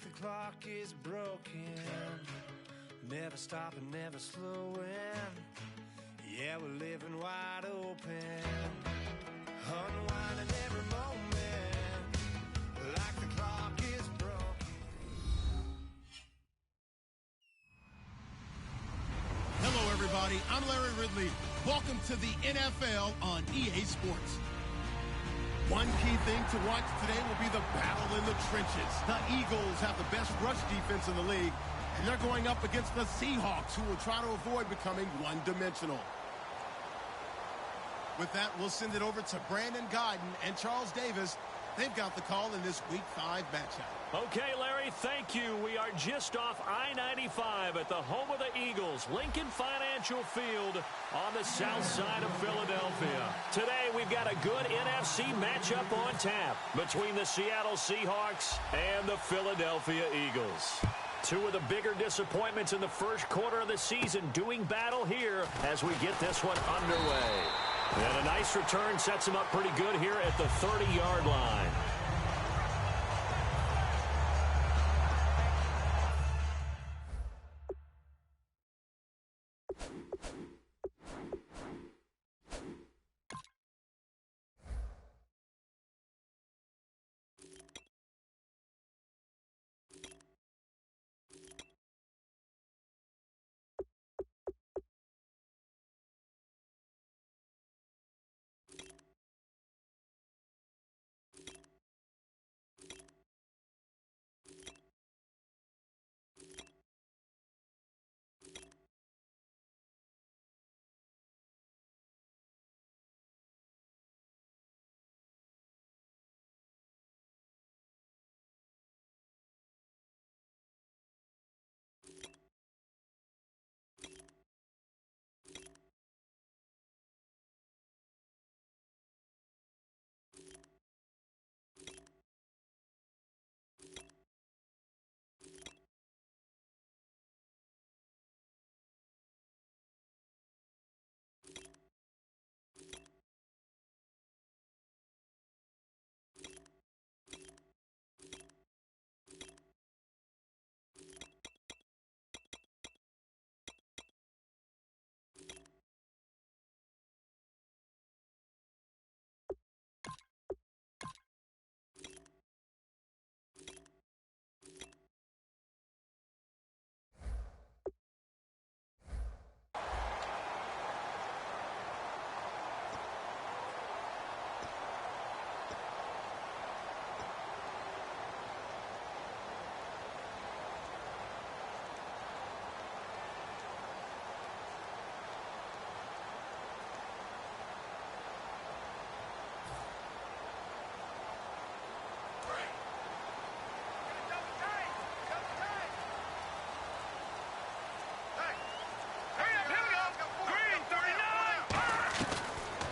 the clock is broken, never stopping, never slowing. Yeah, we're living wide open, unwinding every moment, like the clock is broken. Hello, everybody. I'm Larry Ridley. Welcome to the NFL on EA Sports. One key thing to watch today will be the battle in the trenches. The Eagles have the best rush defense in the league, and they're going up against the Seahawks, who will try to avoid becoming one-dimensional. With that, we'll send it over to Brandon Godden and Charles Davis. They've got the call in this Week 5 matchup. Okay, Larry, thank you. We are just off I-95 at the home of the Eagles, Lincoln Financial Field on the south side of Philadelphia. Today, we've got a good NFC matchup on tap between the Seattle Seahawks and the Philadelphia Eagles. Two of the bigger disappointments in the first quarter of the season doing battle here as we get this one underway. And a nice return sets him up pretty good here at the 30-yard line.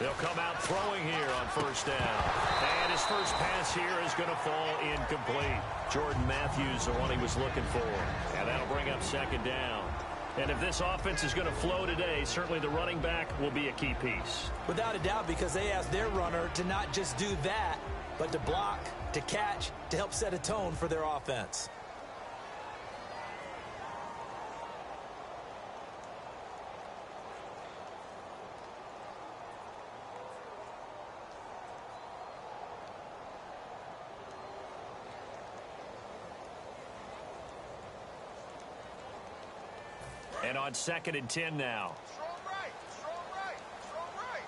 They'll come out throwing here on first down. And his first pass here is going to fall incomplete. Jordan Matthews, the one he was looking for. And that'll bring up second down. And if this offense is going to flow today, certainly the running back will be a key piece. Without a doubt, because they asked their runner to not just do that, but to block, to catch, to help set a tone for their offense. And on 2nd and 10 now. Strong right, strong right, strong right.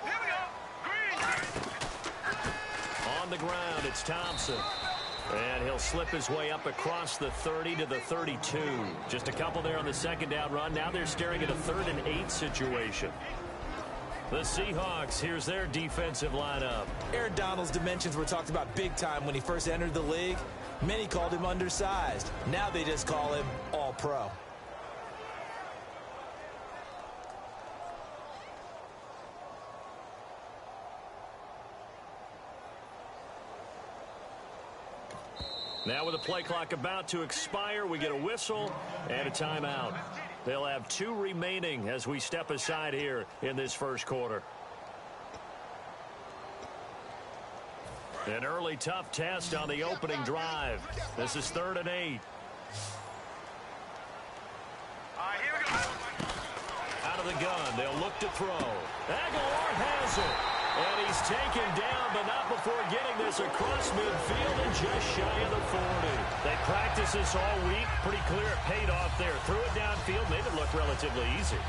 Here we go. Green. On the ground, it's Thompson. And he'll slip his way up across the 30 to the 32. Just a couple there on the second down run. Now they're staring at a 3rd and 8 situation. The Seahawks, here's their defensive lineup. Aaron Donald's dimensions were talked about big time when he first entered the league. Many called him undersized. Now they just call him all-pro. Now with the play clock about to expire, we get a whistle and a timeout. They'll have 2 remaining as we step aside here in this first quarter. An early tough test on the opening drive. This is 3rd and 8. Here we go. Out of the gun, they'll look to throw. Aguilar has it. And he's taken down, but not before getting this across midfield and just shy of the 40. They practiced this all week. Pretty clear it paid off there. Threw it downfield, made it look relatively easy.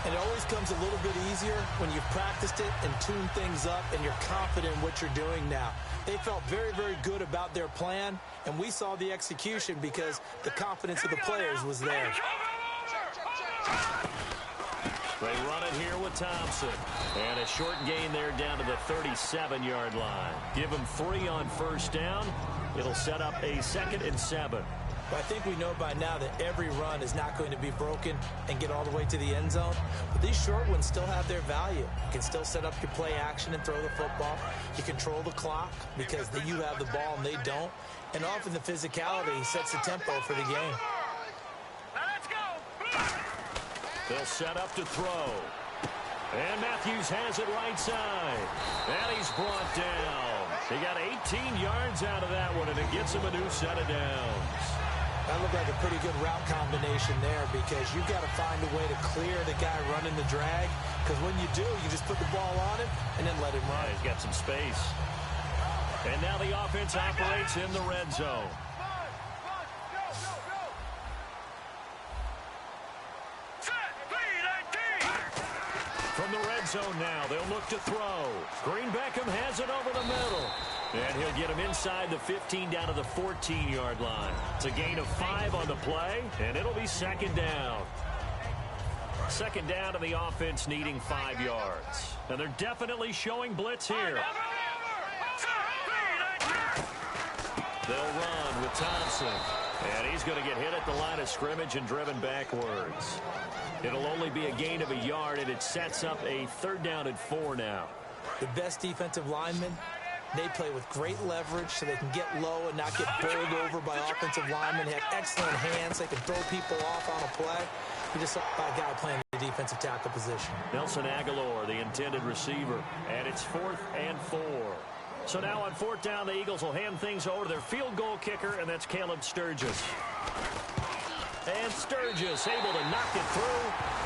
And it always comes a little bit easier when you've practiced it and tuned things up and you're confident in what you're doing now. They felt very, very good about their plan, and we saw the execution because the confidence of the players was there. They run it here with Thompson. And a short gain there down to the 37-yard line. Give them 3 on first down. It'll set up a 2nd and 7. But I think we know by now that every run is not going to be broken and get all the way to the end zone. But these short ones still have their value. You can still set up your play action and throw the football. You control the clock because you have the ball and they don't. And often the physicality sets the tempo for the game. They'll set up to throw. And Matthews has it right side. And he's brought down. He got 18 yards out of that one, and it gets him a new set of downs. That looked like a pretty good route combination there because you've got to find a way to clear the guy running the drag. Because when you do, you just put the ball on him and then let him run. Yeah, he's got some space. And now the offense operates in the red zone. From the red zone now, they'll look to throw. Green Beckham has it over the middle. And he'll get him inside the 15 down to the 14-yard line. It's a gain of 5 on the play, and it'll be 2nd down. 2nd down, and the offense needing 5 yards. And they're definitely showing blitz here. They'll run with Thompson. And he's going to get hit at the line of scrimmage and driven backwards. It'll only be a gain of a yard, and it sets up a 3rd down and 4 now. The best defensive linemen, they play with great leverage so they can get low and not get bowled over by offensive linemen. They have excellent hands. They can throw people off on a play. You just saw a guy playing the defensive tackle position. Nelson Aguilar, the intended receiver, and it's 4th and 4. So now on 4th down, the Eagles will hand things over to their field goal kicker, and that's Caleb Sturgis. And Sturgis able to knock it through.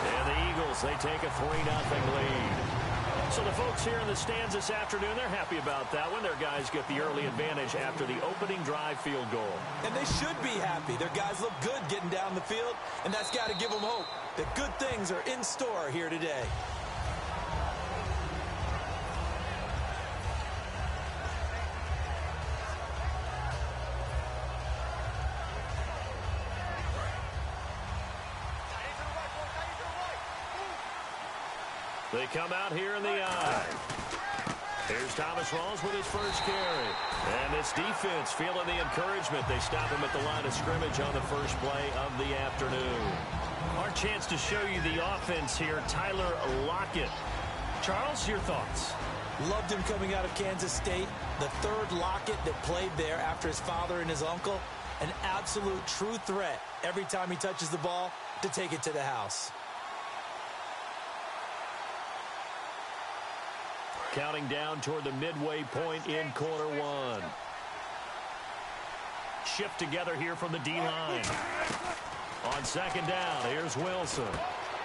And the Eagles, they take a 3-0 lead. So the folks here in the stands this afternoon, they're happy about that one. Their guys get the early advantage after the opening drive field goal. And they should be happy. Their guys look good getting down the field, and that's got to give them hope that good things are in store here today. They come out here in the eye. Here's Thomas Rawls with his first carry. And this defense feeling the encouragement. They stop him at the line of scrimmage on the first play of the afternoon. Our chance to show you the offense here, Tyler Lockett. Charles, your thoughts? Loved him coming out of Kansas State. The 3rd Lockett that played there after his father and his uncle. An absolute true threat every time he touches the ball to take it to the house. Counting down toward the midway point in quarter 1. Shift together here from the D-line. On 2nd down, here's Wilson.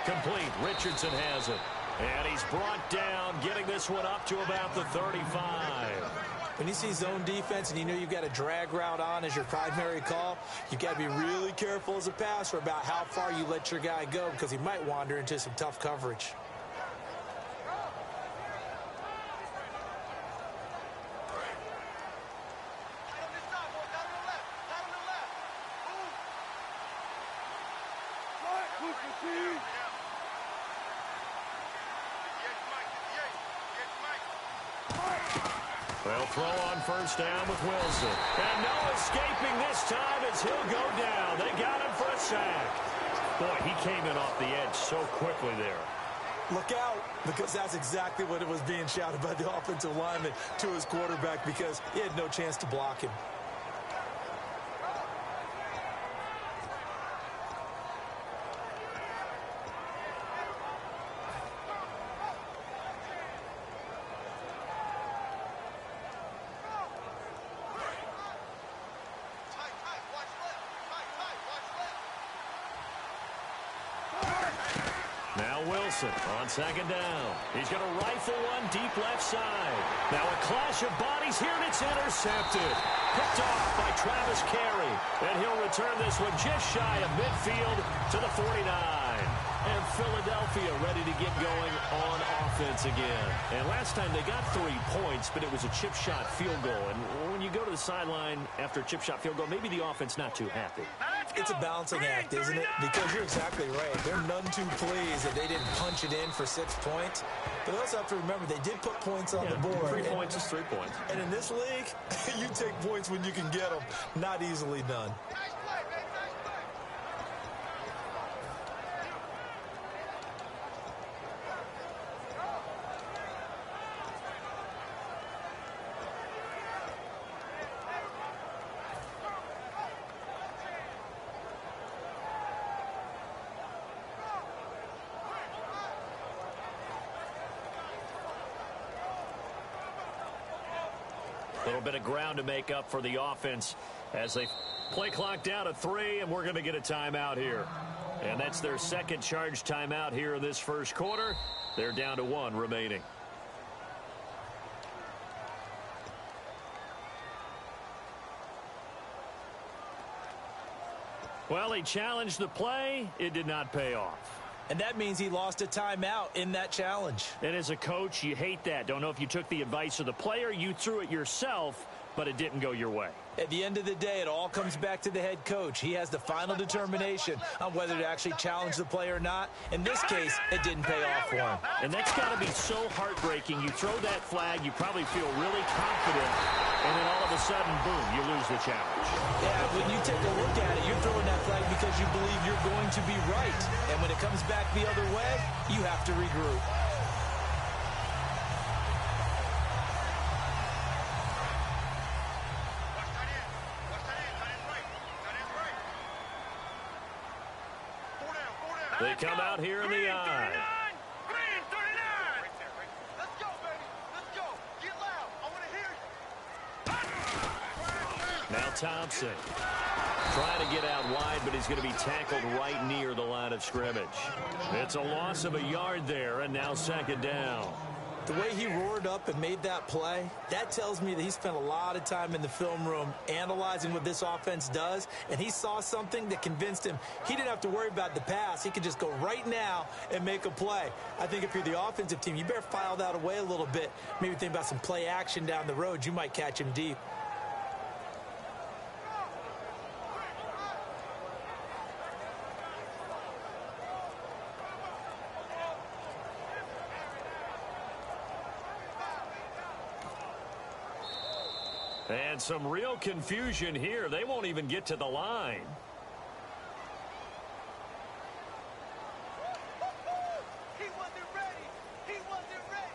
Complete. Richardson has it. And he's brought down, getting this one up to about the 35. When you see zone defense and you know you've got a drag route on as your primary call, you've got to be really careful as a passer about how far you let your guy go because he might wander into some tough coverage. They'll throw on first down with Wilson. And no escaping this time as he'll go down. They got him for a sack. Boy, he came in off the edge so quickly there. Look out, because that's exactly what it was being shouted by the offensive lineman to his quarterback because he had no chance to block him. Now Wilson on second down. He's going to rifle one deep left side. Now a clash of bodies here, and it's intercepted. Picked off by Travis Carey. And he'll return this one just shy of midfield to the 49. And Philadelphia ready to get going on offense again. And last time they got 3 points, but it was a chip shot field goal. And when you go to the sideline after a chip shot field goal, maybe the offense not too happy. It's a balancing act, isn't it? Because you're exactly right. They're none too pleased that they didn't punch it in for 6 points. But they also have to remember they did put points on the board. 3 points is 3 points. And in this league, you take points when you can get them. Not easily done. A little bit of ground to make up for the offense as they play clock down to 3, and we're going to get a timeout here. And that's their second charge timeout here in this first quarter. They're down to 1 remaining. Well, he challenged the play. It did not pay off. And that means he lost a timeout in that challenge. And as a coach, you hate that. Don't know if you took the advice of the player, you threw it yourself, but it didn't go your way. At the end of the day, it all comes back to the head coach. He has the final determination on whether to actually challenge the play or not. In this case, it didn't pay off for him. And that's got to be so heartbreaking. You throw that flag, you probably feel really confident, and then all of a sudden, boom, you lose the challenge. Yeah, when you take a look at it, you're throwing that flag because you believe you're going to be right. And when it comes back the other way, you have to regroup. They come out here in the eye. Green 39. Let's go, baby. Let's go. Get loud. I want to hear you. Now Thompson trying to get out wide, but he's going to be tackled right near the line of scrimmage. It's a loss of a yard there, and now second down. The way he roared up and made that play, that tells me that he spent a lot of time in the film room analyzing what this offense does, and he saw something that convinced him he didn't have to worry about the pass. He could just go right now and make a play. I think if you're the offensive team, you better file that away a little bit. Maybe think about some play action down the road. You might catch him deep. And some real confusion here. They won't even get to the line. He wasn't ready. He wasn't ready.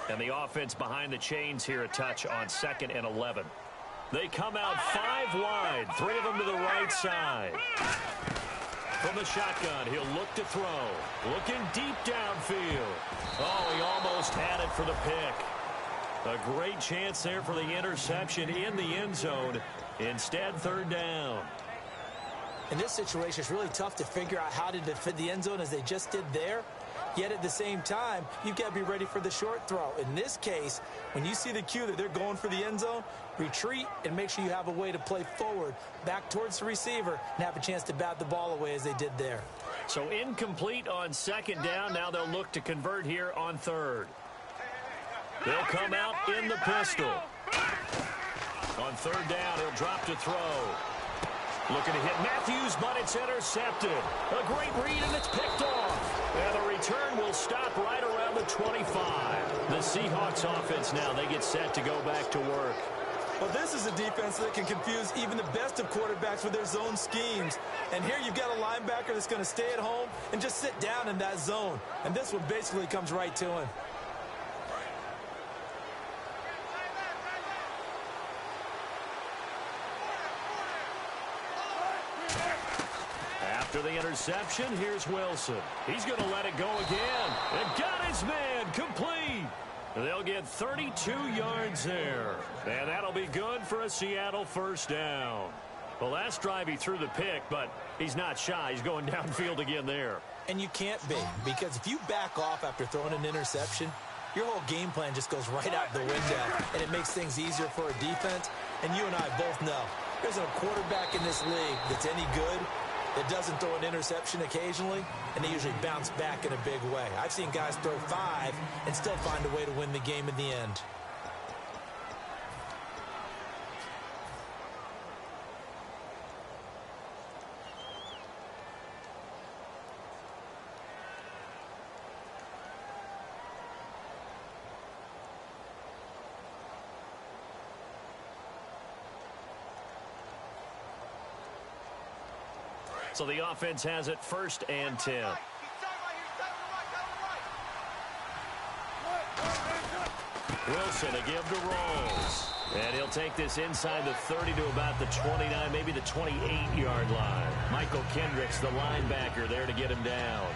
And the offense behind the chains here a touch on 2nd and 11. They come out 5 wide, 3 of them to the right side. From the shotgun, he'll look to throw. Looking deep downfield. Oh, he almost had it for the pick. A great chance there for the interception in the end zone. Instead, 3rd down. In this situation, it's really tough to figure out how to defend the end zone as they just did there. Yet at the same time, you've got to be ready for the short throw. In this case, when you see the cue that they're going for the end zone, retreat and make sure you have a way to play forward, back towards the receiver, and have a chance to bat the ball away as they did there. So incomplete on 2nd down. Now they'll look to convert here on 3rd. They'll come out in the pistol. On 3rd down, he'll drop to throw. Looking to hit Matthews, but it's intercepted. A great read, and it's picked off. And the return will stop right around the 25. The Seahawks offense now, they get set to go back to work. Well, this is a defense that can confuse even the best of quarterbacks with their zone schemes. And here you've got a linebacker that's going to stay at home and just sit down in that zone. And this one basically comes right to him. After the interception, here's Wilson. He's going to let it go again. And got his man complete. They'll get 32 yards there. And that'll be good for a Seattle first down. Well, last drive he threw the pick, but he's not shy. He's going downfield again there. And you can't be, because if you back off after throwing an interception, your whole game plan just goes right out the window, and it makes things easier for a defense. And you and I both know there's a quarterback in this league that's any good that doesn't throw an interception occasionally, and they usually bounce back in a big way. I've seen guys throw 5 and still find a way to win the game in the end. So the offense has it 1st and 10. Wilson, a give to Rolls. And he'll take this inside the 30 to about the 29, maybe the 28-yard line. Michael Kendricks, the linebacker, there to get him down.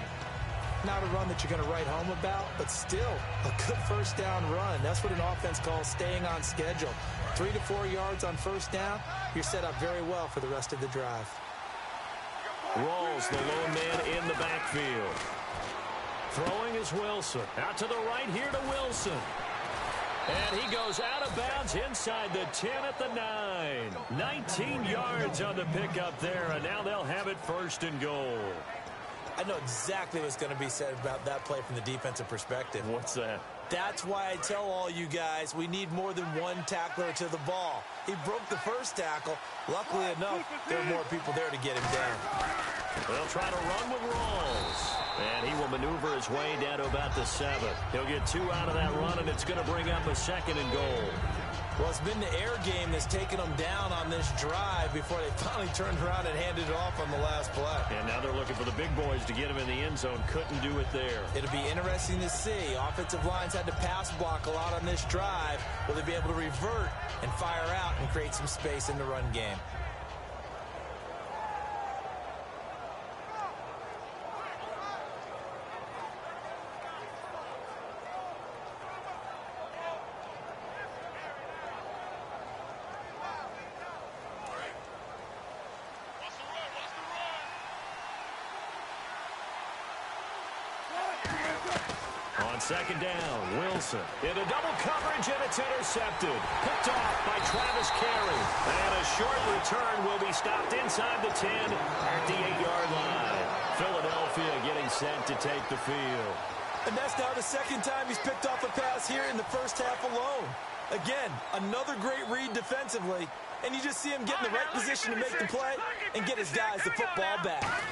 Not a run that you're going to write home about, but still a good first down run. That's what an offense calls staying on schedule. 3 to 4 yards on first down, you're set up very well for the rest of the drive. Rolls, the lone man in the backfield. Throwing is Wilson. Out to the right here to Wilson. And he goes out of bounds inside the 10 at the 9. 19 yards on the pickup there, and now they'll have it 1st and goal. I know exactly what's going to be said about that play from the defensive perspective. What's that? That's why I tell all you guys we need more than one tackler to the ball. He broke the first tackle. Luckily enough, there are more people there to get him down. They'll try to run with Rolls. And he will maneuver his way down to about the 7. He'll get 2 out of that run, and it's going to bring up a 2nd and goal. Well, it's been the air game that's taken them down on this drive before they finally turned around and handed it off on the last play. And now they're looking for the big boys to get him in the end zone. Couldn't do it there. It'll be interesting to see. Offensive lines had to pass block a lot on this drive. Will they be able to revert and fire out and create some space in the run game? On 2nd down, Wilson into double coverage, and it's intercepted. Picked off by Travis Carey. And a short return will be stopped inside the 10 at the 8-yard line. Philadelphia getting set to take the field. And that's now the 2nd time he's picked off a pass here in the first half alone. Again, another great read defensively. And you just see him get in the right position to make the play and get his guys the football back.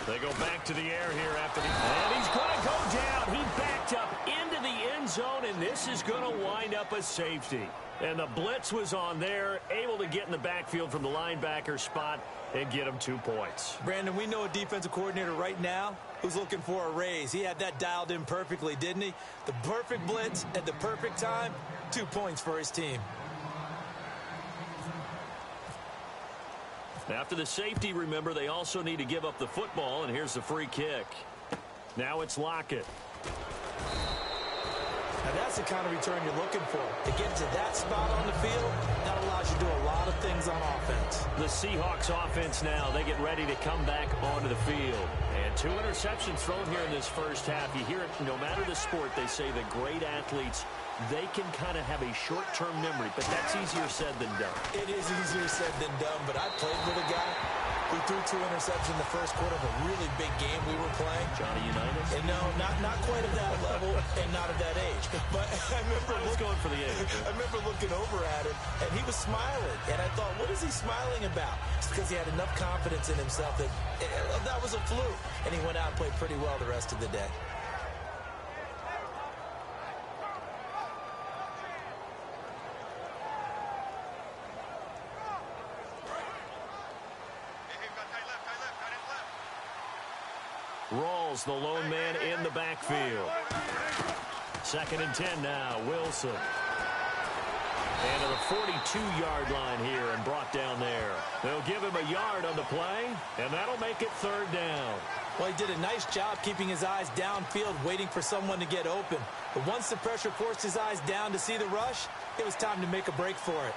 They go back to the air here after the... And he's going to go down. He backed up into the end zone, and this is going to wind up a safety. And the blitz was on there, able to get in the backfield from the linebacker spot and get him 2 points. Brandon, we know a defensive coordinator right now who's looking for a raise. He had that dialed in perfectly, didn't he? The perfect blitz at the perfect time, 2 points for his team. After the safety, remember, they also need to give up the football, and here's the free kick. Now it's Lockett. Now that's the kind of return you're looking for. To get to that spot on the field, that allows you to do a lot of things on offense. The Seahawks offense now, they get ready to come back onto the field. And 2 interceptions thrown here in this first half. You hear it, no matter the sport, they say the great athletes, they can kind of have a short-term memory, but that's easier said than done. It is easier said than done, but I played with a guy who threw 2 interceptions in the first quarter of a really big game we were playing. Johnny Unitas? And no, not quite at that level and not at that age. But I remember going for the age. I remember looking over at him, and he was smiling. And I thought, what is he smiling about? It's because he had enough confidence in himself that that was a fluke. And he went out and played pretty well the rest of the day. Rolls, the lone man in the backfield. 2nd and 10 now, Wilson. And to the 42-yard line here and brought down there. They'll give him a yard on the play, and that'll make it 3rd down. Well, he did a nice job keeping his eyes downfield, waiting for someone to get open. But once the pressure forced his eyes down to see the rush, it was time to make a break for it.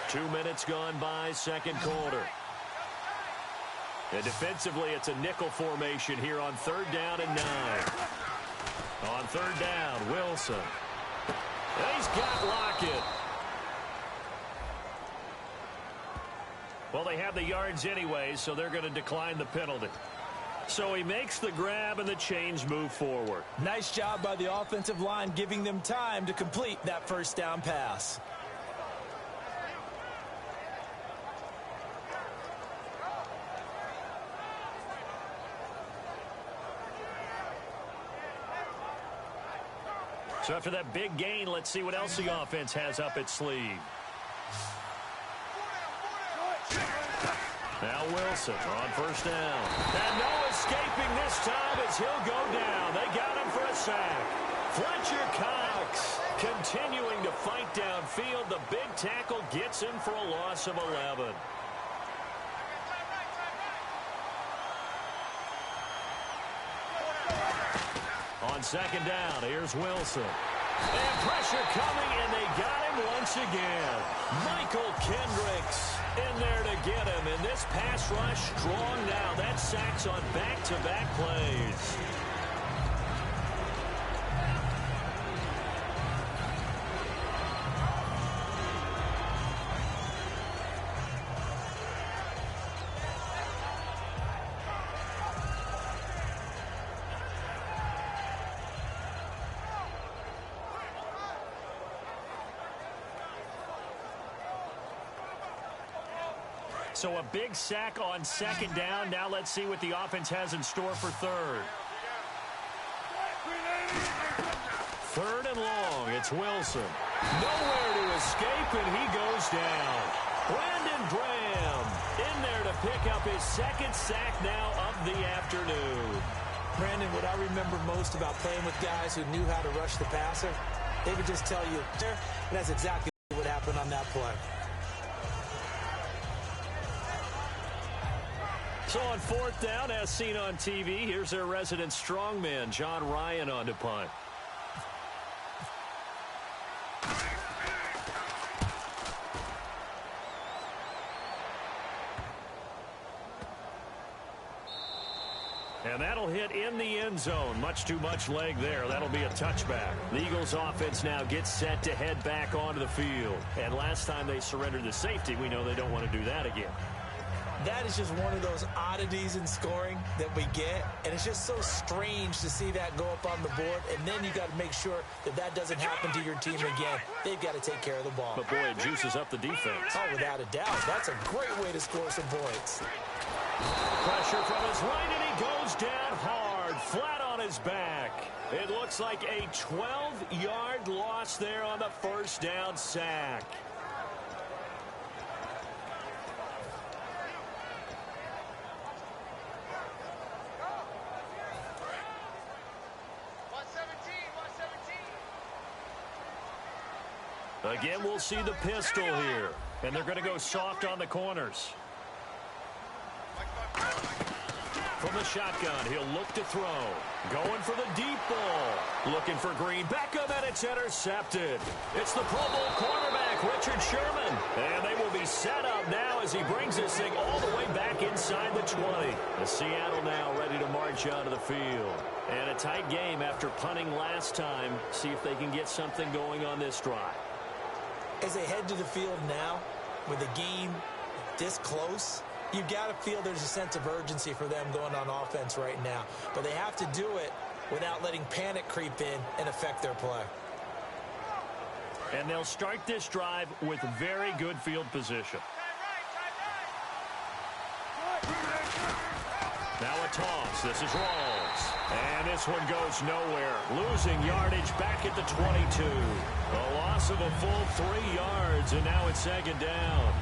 Two minutes gone by, second quarter. And defensively, it's a nickel formation here on 3rd down and 9. On 3rd down, Wilson. He's got Lockett. Well, they have the yards anyway, so they're going to decline the penalty. So he makes the grab and the chains move forward. Nice job by the offensive line, giving them time to complete that first down pass. So after that big gain, let's see what else the offense has up its sleeve. Now Wilson on 1st down. And no escaping this time as he'll go down. They got him for a sack. Fletcher Cox continuing to fight downfield. The big tackle gets him for a loss of 11. On 2nd down, here's Wilson. And pressure coming, and they got him once again. Michael Kendricks in there to get him. And this pass rush strong now. That sacks on back-to-back plays. So a big sack on 2nd down. Now let's see what the offense has in store for 3rd. 3rd and long. It's Wilson. Nowhere to escape, and he goes down. Brandon Graham in there to pick up his 2nd sack now of the afternoon. Brandon, what I remember most about playing with guys who knew how to rush the passer, they would just tell you, and that's exactly what happened on that play. So on 4th down, as seen on TV, here's their resident strongman, John Ryan, on to punt. And that'll hit in the end zone. Much too much leg there. That'll be a touchback. The Eagles offense now gets set to head back onto the field. And last time they surrendered the safety, we know they don't want to do that again. That is just one of those oddities in scoring that we get, and it's just so strange to see that go up on the board, and then you got to make sure that that doesn't happen to your team again. They've got to take care of the ball. But, boy, it juices up the defense. Oh, without a doubt. That's a great way to score some points. Pressure from his right, and he goes down hard, flat on his back. It looks like a 12-yard loss there on the 1st down sack. Again, we'll see the pistol here. And they're going to go soft on the corners. From the shotgun, he'll look to throw. Going for the deep ball. Looking for Green. Beckham, and it's intercepted. It's the Pro Bowl cornerback, Richard Sherman. And they will be set up now as he brings this thing all the way back inside the 20. The Seattle now ready to march onto the field. And a tight game after punting last time. See if they can get something going on this drive. As they head to the field now, with the game this close, you've got to feel there's a sense of urgency for them going on offense right now. But they have to do it without letting panic creep in and affect their play. And they'll start this drive with very good field position. Now a toss. This is Rawls. And this one goes nowhere. Losing yardage back at the 22. A loss of a full 3 yards, and now it's second down.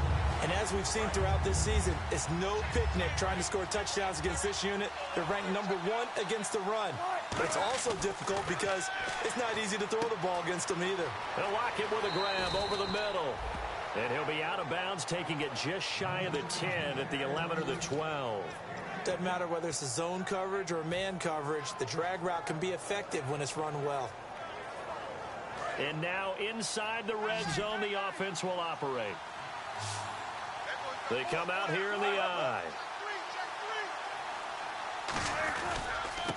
And as we've seen throughout this season, it's no picnic trying to score touchdowns against this unit. They're ranked number 1 against the run. It's also difficult because it's not easy to throw the ball against them either. They'll lock it with a grab over the middle. And he'll be out of bounds, taking it just shy of the 10 at the 11 or the 12. Doesn't matter whether it's a zone coverage or man coverage, the drag route can be effective when it's run well. And now inside the red zone, the offense will operate. They come out here in the I.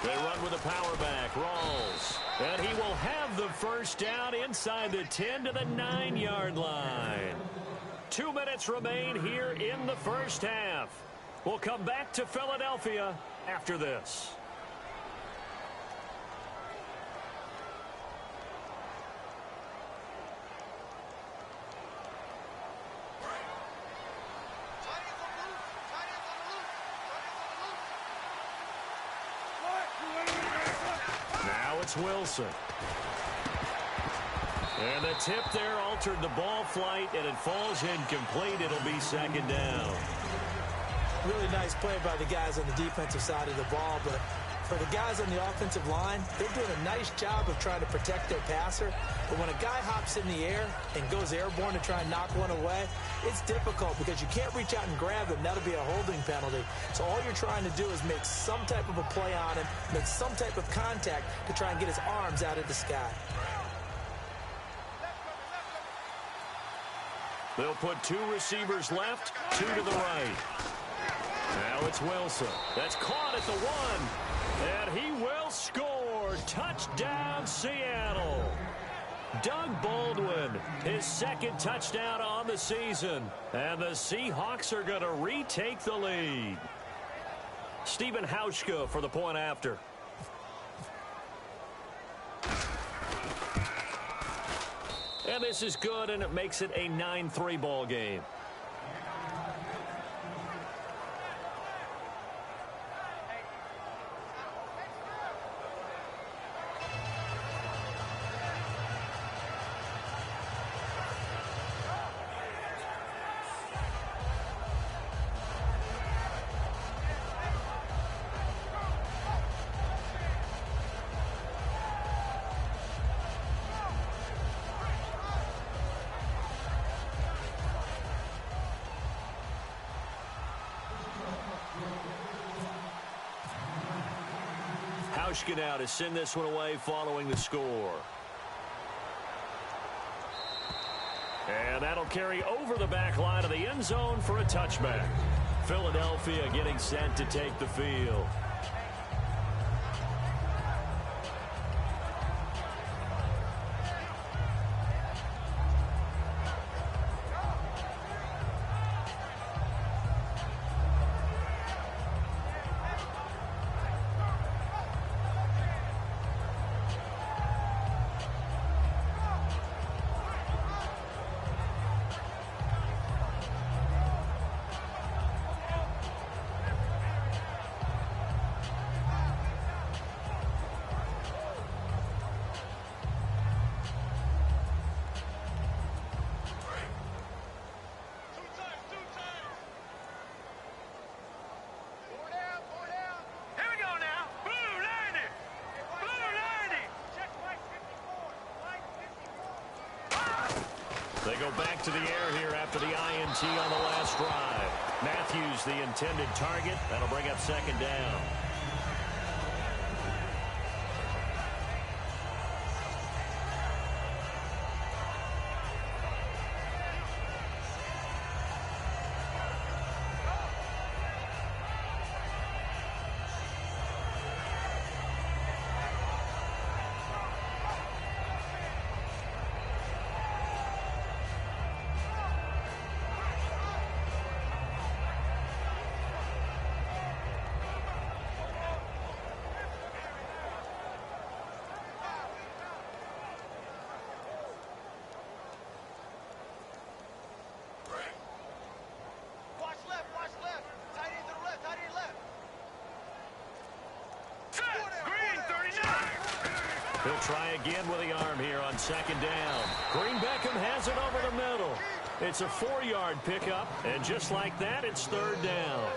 They run with a power back, Rawls. And he will have the first down inside the 10 to the 9-yard line. 2 minutes remain here in the first half. We'll come back to Philadelphia after this. Now it's Wilson. And the tip there altered the ball flight, and it falls incomplete. It'll be second down. Really nice play by the guys on the defensive side of the ball, but for the guys on the offensive line, they're doing a nice job of trying to protect their passer. But when a guy hops in the air and goes airborne to try and knock one away, it's difficult because you can't reach out and grab him. That'll be a holding penalty. So all you're trying to do is make some type of a play on him, make some type of contact to try and get his arms out of the sky. They'll put 2 receivers left, 2 to the right. Now it's Wilson. That's caught at the 1. And he will score. Touchdown, Seattle. Doug Baldwin, his second touchdown on the season. And the Seahawks are going to retake the lead. Stephen Hauschka for the point after. And this is good, and it makes it a 9-3 ball game. Hauschka now to send this one away following the score. And that'll carry over the back line of the end zone for a touchback. Philadelphia getting set to take the field. They go back to the air here after the INT on the last drive. Matthews, the intended target. That'll bring up second down. He'll try again with the arm here on second down. Green Beckham has it over the middle. It's a 4-yard pickup, and just like that, it's third down.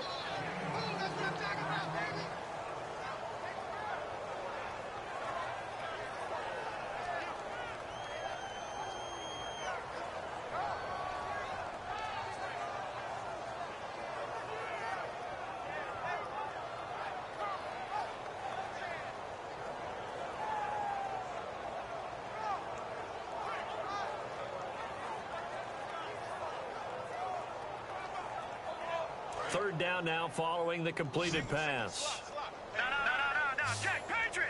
Third down now following the completed pass. No. Jack, Patriot!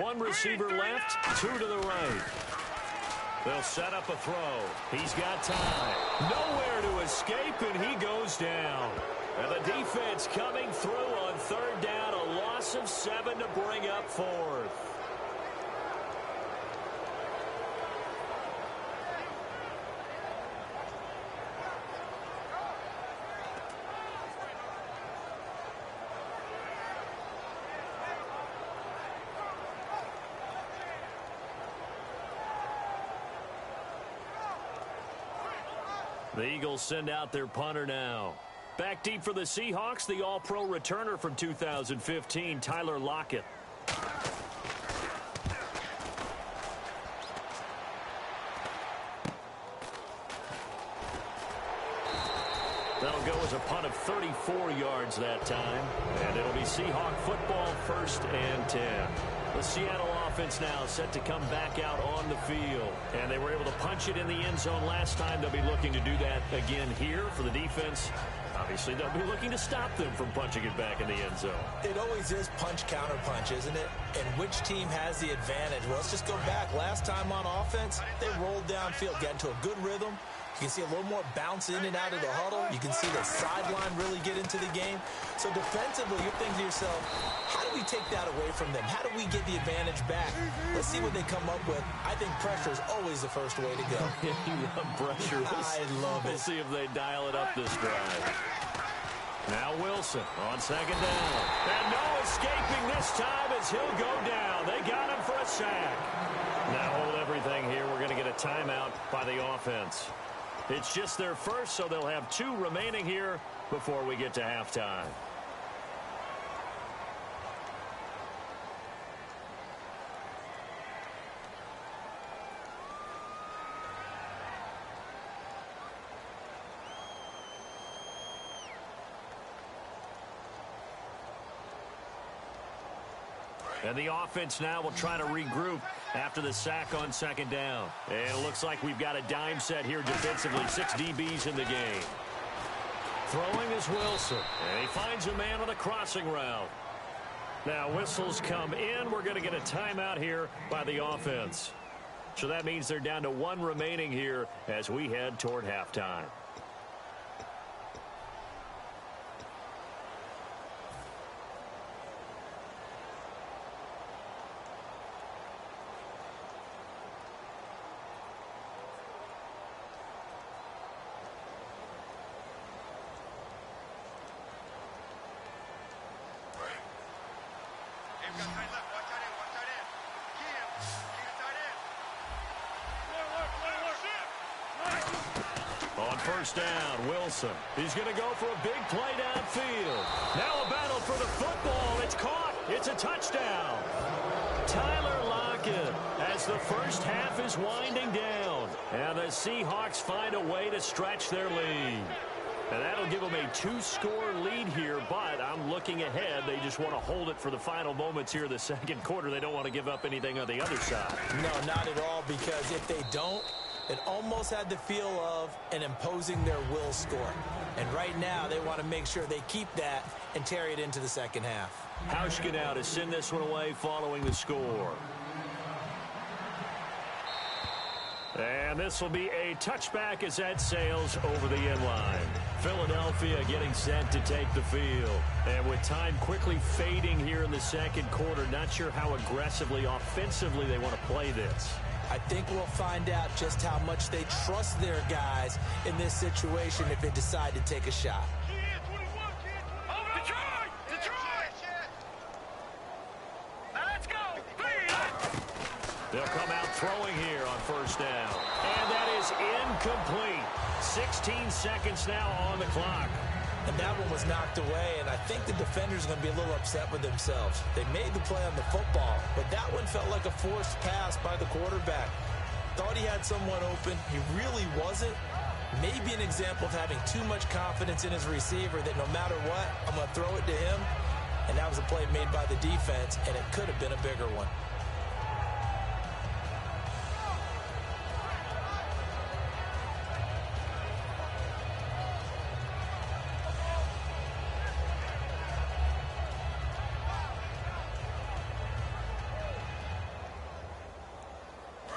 One receiver left, two to the right. They'll set up a throw. He's got time. Nowhere to escape, and he goes down. And the defense coming through on third down. A loss of 7 to bring up fourth. The Eagles send out their punter now. Back deep for the Seahawks, the All-Pro returner from 2015, Tyler Lockett. That'll go as a punt of 34 yards that time. And it'll be Seahawk football, 1st and 10. The Seattle offense now set to come back out on the field. And they were able to punch it in the end zone last time. They'll be looking to do that again here for the defense. Obviously, they'll be looking to stop them from punching it back in the end zone. It always is punch-counter-punch, isn't it? And which team has the advantage? Well, let's just go back. Last time on offense, they rolled downfield, got into a good rhythm. You can see a little more bounce in and out of the huddle. You can see the sideline really get into the game. So defensively, you're thinking to yourself, how do we take that away from them? How do we get the advantage back? Let's see what they come up with. I think pressure is always the first way to go. You love pressure. I love it. We'll see if they dial it up this drive. Now Wilson on second down. And no escaping this time as he'll go down. They got him for a sack. Now hold everything here. We're going to get a timeout by the offense. It's just their first, so they'll have 2 remaining here before we get to halftime. And the offense now will try to regroup after the sack on second down. And it looks like we've got a dime set here defensively. 6 DBs in the game. Throwing is Wilson. And he finds a man on a crossing route. Now whistles come in. We're going to get a timeout here by the offense. So that means they're down to 1 remaining here as we head toward halftime. On first down, Wilson. He's going to go for a big play downfield. Now a battle for the football. It's caught. It's a touchdown. Tyler Lockett as the first half is winding down. And the Seahawks find a way to stretch their lead. And that'll give them a 2-score lead here, but I'm looking ahead. They just want to hold it for the final moments here in the second quarter. They don't want to give up anything on the other side. No, not at all, because if they don't, it almost had the feel of an imposing their will score. And right now, they want to make sure they keep that and carry it into the second half. Hauschka now to send this one away following the score. And this will be a touchback as that sails over the end line. Philadelphia getting set to take the field. And with time quickly fading here in the second quarter, not sure how aggressively, offensively they want to play this. I think we'll find out just how much they trust their guys in this situation if they decide to take a shot. Detroit! Now let's go! They'll come out throwing here on first down. And that is incomplete. 16 seconds now on the clock. And that one was knocked away, and I think the defenders are going to be a little upset with themselves. They made the play on the football, but that one felt like a forced pass by the quarterback. Thought he had someone open. He really wasn't. Maybe an example of having too much confidence in his receiver that no matter what, I'm going to throw it to him. And that was a play made by the defense, and it could have been a bigger one.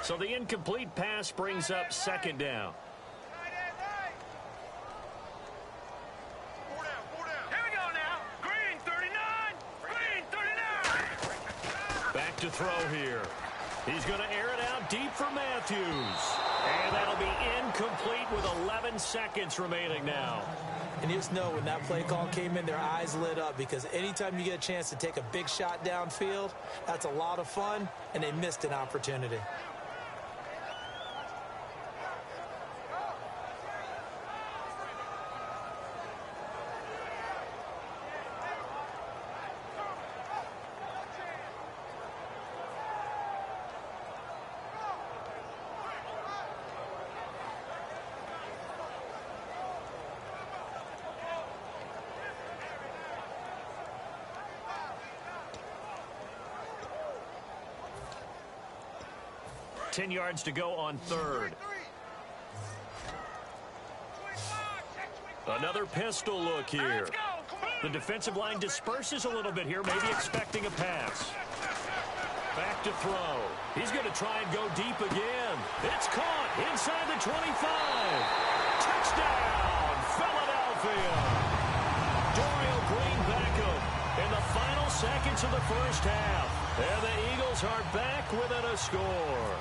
So the incomplete pass brings up second down. Here we go now. Green 39. Green 39. Back to throw here. He's going to air it out deep for Matthews. And that'll be incomplete with 11 seconds remaining now. And you just know when that play call came in, their eyes lit up, because anytime you get a chance to take a big shot downfield, that's a lot of fun, and they missed an opportunity. Ten yards to go on third. Another pistol look here. The defensive line disperses a little bit here, maybe expecting a pass. Back to throw. He's going to try and go deep again. It's caught inside the 25. Touchdown, Philadelphia. Dorial Green Beckham in the final seconds of the first half. And the Eagles are back within a score.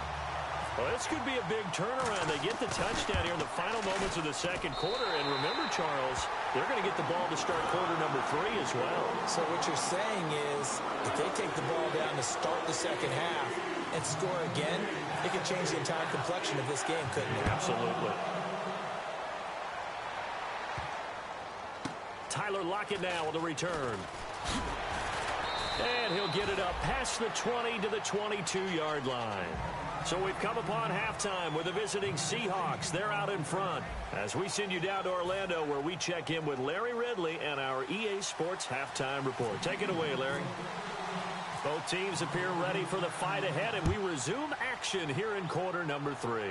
Well, this could be a big turnaround. They get the touchdown here in the final moments of the second quarter. And remember, Charles, they're going to get the ball to start quarter number 3 as well. So what you're saying is if they take the ball down to start the second half and score again, it could change the entire complexion of this game, couldn't it? Absolutely. Tyler Lockett now with a return. And he'll get it up past the 20 to the 22-yard line. So we've come upon halftime with the visiting Seahawks. They're out in front as we send you down to Orlando, where we check in with Larry Ridley and our EA Sports Halftime Report. Take it away, Larry. Both teams appear ready for the fight ahead, and we resume action here in quarter number 3.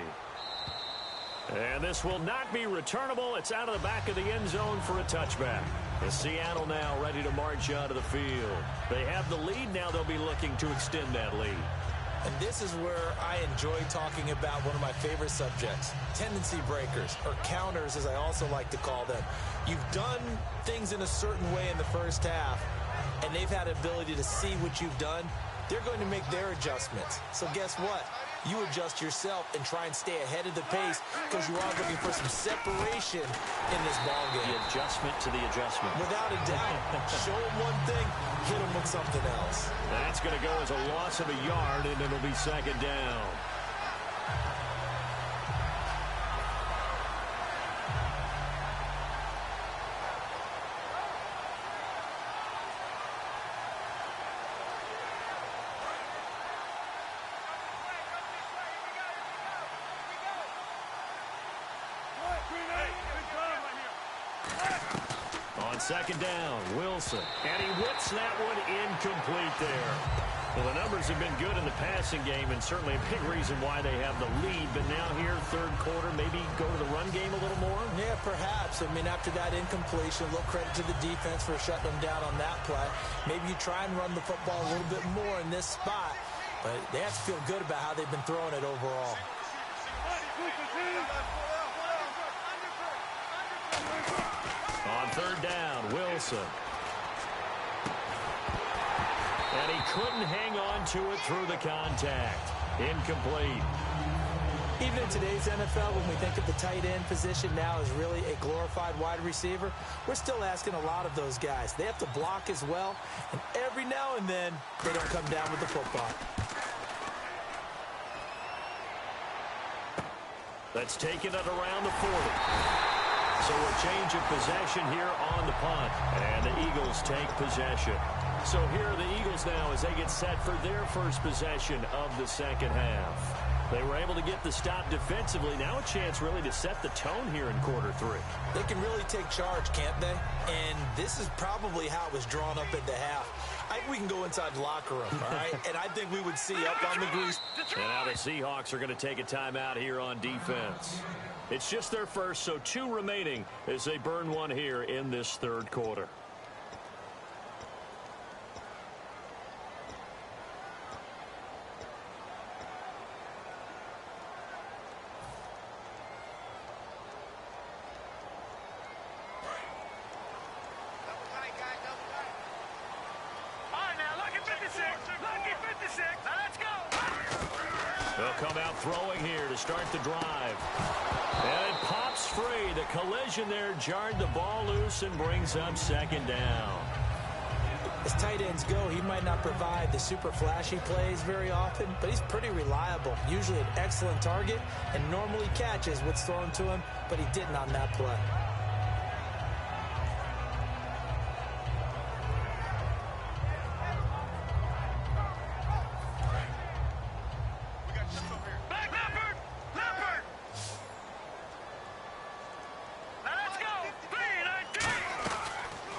And this will not be returnable. It's out of the back of the end zone for a touchback. And Seattle now ready to march out of the field. They have the lead. Now they'll be looking to extend that lead. And this is where I enjoy talking about one of my favorite subjects, tendency breakers, or counters as I also like to call them. You've done things in a certain way in the first half, and they've had ability to see what you've done. They're going to make their adjustments. So guess what? You adjust yourself and try and stay ahead of the pace, because you are looking for some separation in this ballgame. The adjustment to the adjustment. Without a doubt. Show them one thing, hit them with something else. That's going to go as a loss of a yard, and it'll be second down. Second down, Wilson. And he whips that one incomplete there. Well, the numbers have been good in the passing game, and certainly a big reason why they have the lead. But now here, third quarter, maybe go to the run game a little more? Yeah, perhaps. I mean, after that incompletion, a little credit to the defense for shutting them down on that play. Maybe you try and run the football a little bit more in this spot. But they have to feel good about how they've been throwing it overall. On third down, Wilson. And he couldn't hang on to it through the contact. Incomplete. Even in today's NFL, when we think of the tight end position now as really a glorified wide receiver, we're still asking a lot of those guys. They have to block as well, and every now and then, they don't come down with the football. That's taken it around the 40. So a change of possession here on the punt. And the Eagles take possession. So here are the Eagles now as they get set for their first possession of the second half. They were able to get the stop defensively. Now a chance really to set the tone here in quarter 3. They can really take charge, can't they? And this is probably how it was drawn up at the half. I think we can go inside the locker room, all right? And I think we would see up on the grease. And now the Seahawks are going to take a timeout here on defense. It's just their first, so 2 remaining as they burn one here in this third quarter. They'll come out throwing here to start the drive. And it pops free. The collision there jarred the ball loose and brings up second down. As tight ends go, he might not provide the super flashy plays very often, but he's pretty reliable. Usually an excellent target and normally catches what's thrown to him, but he didn't on that play.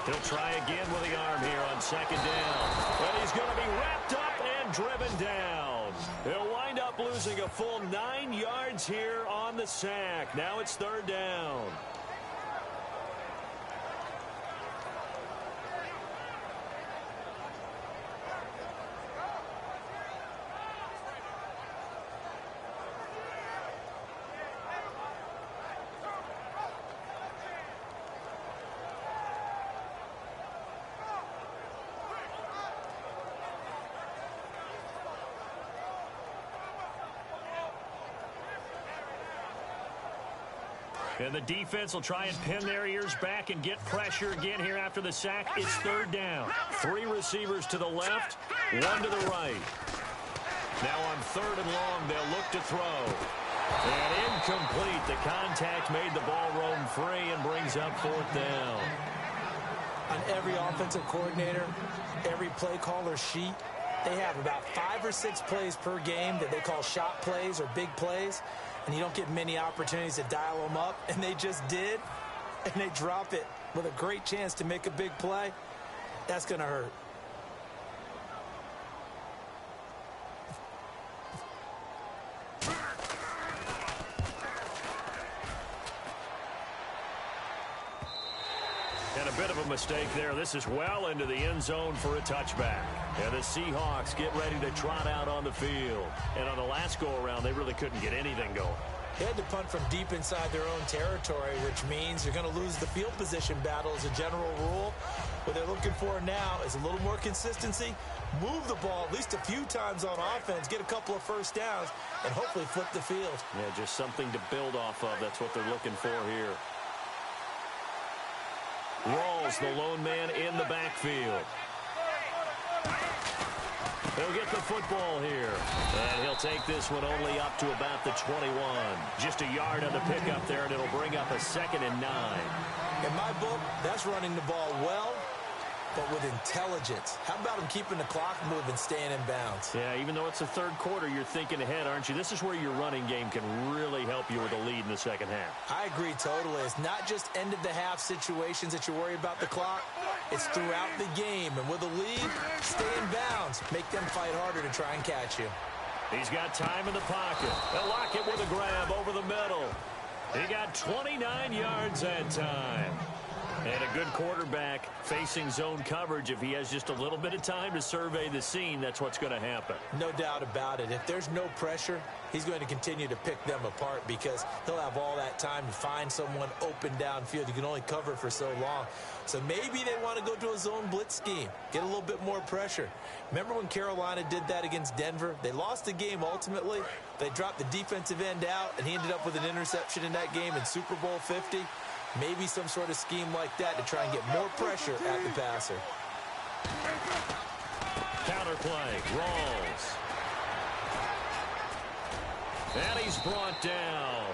He'll try again with the arm here on second down. And he's going to be wrapped up and driven down. He'll wind up losing a full 9 yards here on the sack. Now it's third down. And the defense will try and pin their ears back and get pressure again here after the sack. It's third down. 3 receivers to the left, 1 to the right. Now on third and long, they'll look to throw. And incomplete. The contact made the ball roam free and brings up fourth down. On every offensive coordinator, every play caller sheet, they have about 5 or 6 plays per game that they call shot plays or big plays. And you don't get many opportunities to dial them up, and they just did, and they drop it with a great chance to make a big play. That's going to hurt. And a bit of a mistake there. This is well into the end zone for a touchback. And the Seahawks get ready to trot out on the field. And on the last go-around, they really couldn't get anything going. They had to punt from deep inside their own territory, which means you're going to lose the field position battle as a general rule. What they're looking for now is a little more consistency, move the ball at least a few times on offense, get a couple of first downs, and hopefully flip the field. Yeah, just something to build off of. That's what they're looking for here. Rawls, the lone man in the backfield. He'll get the football here. And he'll take this one only up to about the 21. Just a yard on the pickup there, and it'll bring up a 2nd and 9. In my book, that's running the ball well, but with intelligence. How about him keeping the clock moving, staying in bounds? Yeah, even though it's the third quarter, you're thinking ahead, aren't you? This is where your running game can really help you with a lead in the second half. I agree totally. It's not just end-of-the-half situations that you worry about the clock. It's throughout the game. And with a lead, stay in bounds. Make them fight harder to try and catch you. He's got time in the pocket. They'll lock it with a grab over the middle. He got 29 yards that time. And a good quarterback facing zone coverage. If he has just a little bit of time to survey the scene, that's what's going to happen. No doubt about it. If there's no pressure, he's going to continue to pick them apart because he'll have all that time to find someone open downfield. You can only cover for so long. So maybe they want to go to a zone blitz scheme, get a little bit more pressure. Remember when Carolina did that against Denver? They lost the game ultimately. They dropped the defensive end out, and he ended up with an interception in that game in Super Bowl 50. Maybe some sort of scheme like that to try and get more pressure at the passer. Counterplay, Rawls. And he's brought down.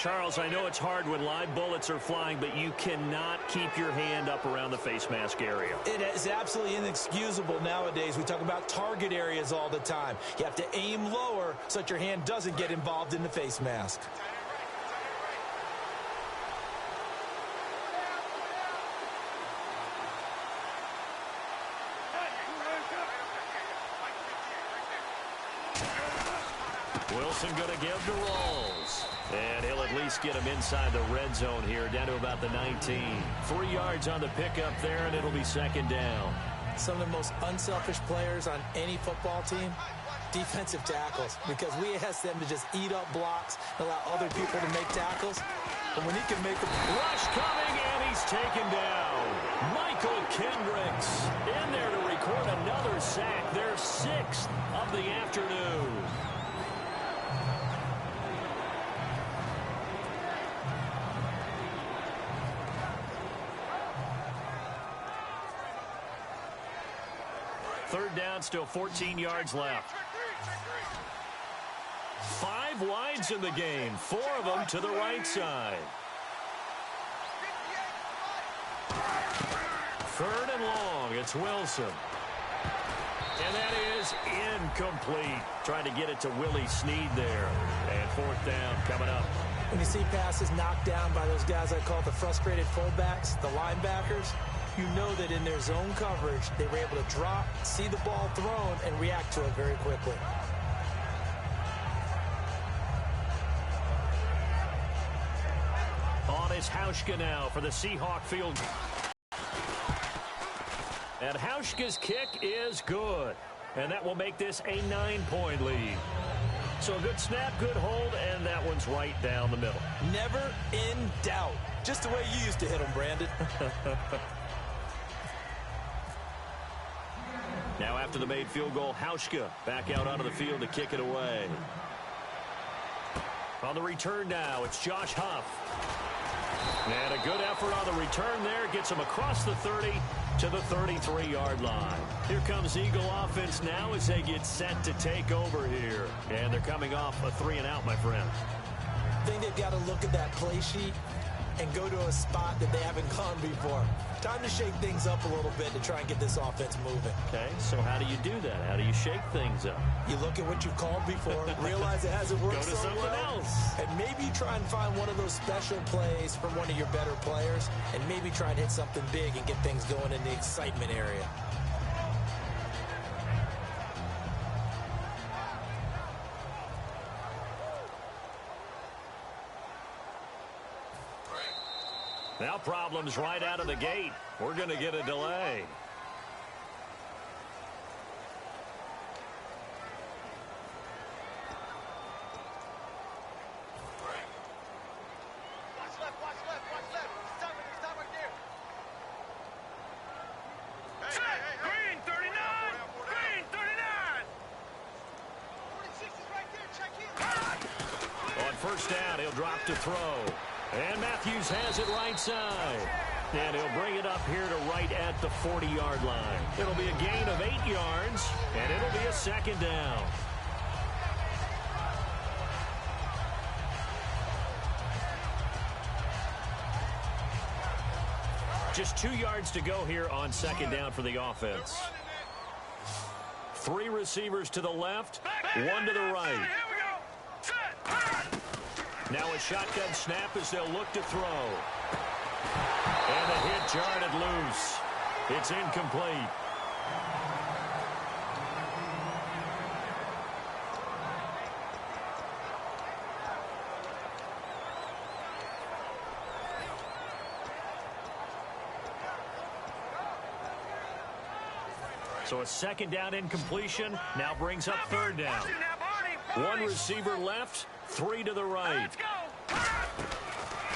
Charles, I know it's hard when live bullets are flying, but you cannot keep your hand up around the face mask area. It is absolutely inexcusable nowadays. We talk about target areas all the time. You have to aim lower so that your hand doesn't get involved in the face mask. Wilson going to give to Rolls. And he'll at least get him inside the red zone here, down to about the 19. 3 yards on the pickup there, and it'll be second down. Some of the most unselfish players on any football team, defensive tackles, because we ask them to just eat up blocks and allow other people to make tackles. But when he can make a rush coming, and he's taken down. Michael Kendricks in there to record another sack, their 6th of the afternoon. Third down, still 14 yards left. 5 wides in the game, 4 of them to the right side. Third and long, it's Wilson. And that is incomplete. Trying to get it to Willie Snead there. And 4th down coming up. When you see passes knocked down by those guys I call the frustrated fullbacks, the linebackers, you know that in their zone coverage, they were able to drop, see the ball thrown, and react to it very quickly. On is Hauschka now for the Seahawk field. And Hauschka's kick is good. And that will make this a 9-point lead. So a good snap, good hold, and that one's right down the middle. Never in doubt. Just the way you used to hit them, Brandon. Now after the made field goal, Hauschka back out onto the field to kick it away. On the return now, it's Josh Huff. And a good effort on the return there. Gets him across the 30 to the 33-yard line. Here comes Eagle offense now as they get set to take over here. And they're coming off a 3-and-out, my friend. I think they've got to look at that play sheet and go to a spot that they haven't gone before. Time to shake things up a little bit to try and get this offense moving. Okay, so how do you do that? How do you shake things up? You look at what you've called before, realize it hasn't worked so well. Go to something else. And maybe try and find one of those special plays from one of your better players, and maybe try and hit something big and get things going in the excitement area. Now problems right out of the gate. We're going to get a delay. Watch left. Stop right there. Green 39! Green 39! 46 is right there, check in. On first down, he'll drop to throw. And Matthews has it right side. And he'll bring it up here to right at the 40-yard line. It'll be a gain of 8 yards, and it'll be a second down. Just 2 yards to go here on second down for the offense. 3 receivers to the left, 1 to the right. Now a shotgun snap as they'll look to throw. And the hit jarred it loose. It's incomplete. So a second down incompletion now brings up third down. 1 receiver left, 3 to the right.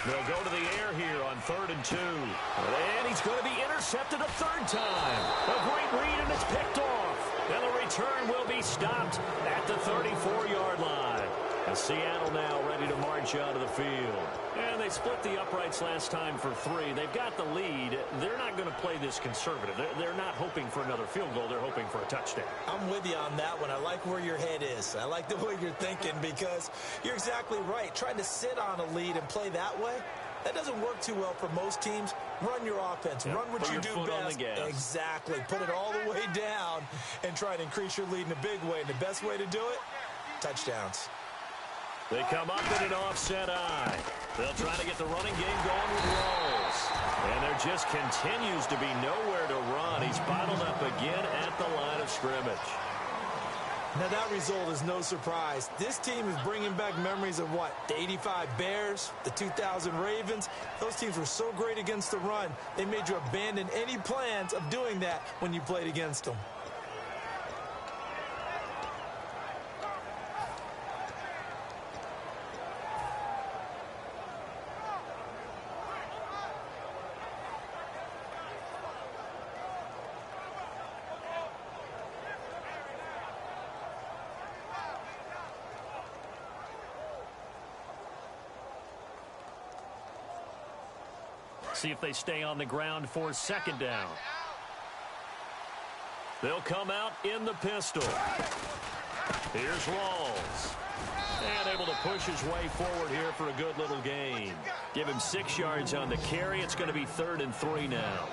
They'll go to the air here on 3rd and 2. And he's going to be intercepted a 3rd time. A great read, and it's picked off. And the return will be stopped at the 34-yard line. Seattle now ready to march out of the field. And they split the uprights last time for 3. They've got the lead. They're not going to play this conservative. They're not hoping for another field goal. They're hoping for a touchdown. I'm with you on that one. I like where your head is. I like the way you're thinking because you're exactly right. Trying to sit on a lead and play that way, that doesn't work too well for most teams. Run your offense. Yep. Run what you do best. Exactly. Put it all the way down and try to increase your lead in a big way. And the best way to do it, touchdowns. They come up in an offset eye. They'll try to get the running game going with Rolls. And there just continues to be nowhere to run. He's bottled up again at the line of scrimmage. Now, that result is no surprise. This team is bringing back memories of what? The 85 Bears, the 2000 Ravens. Those teams were so great against the run, they made you abandon any plans of doing that when you played against them. See if they stay on the ground for 2nd down. They'll come out in the pistol. Here's Rawls. And able to push his way forward here for a good little gain. Give him 6 yards on the carry. It's going to be 3rd and 3 now.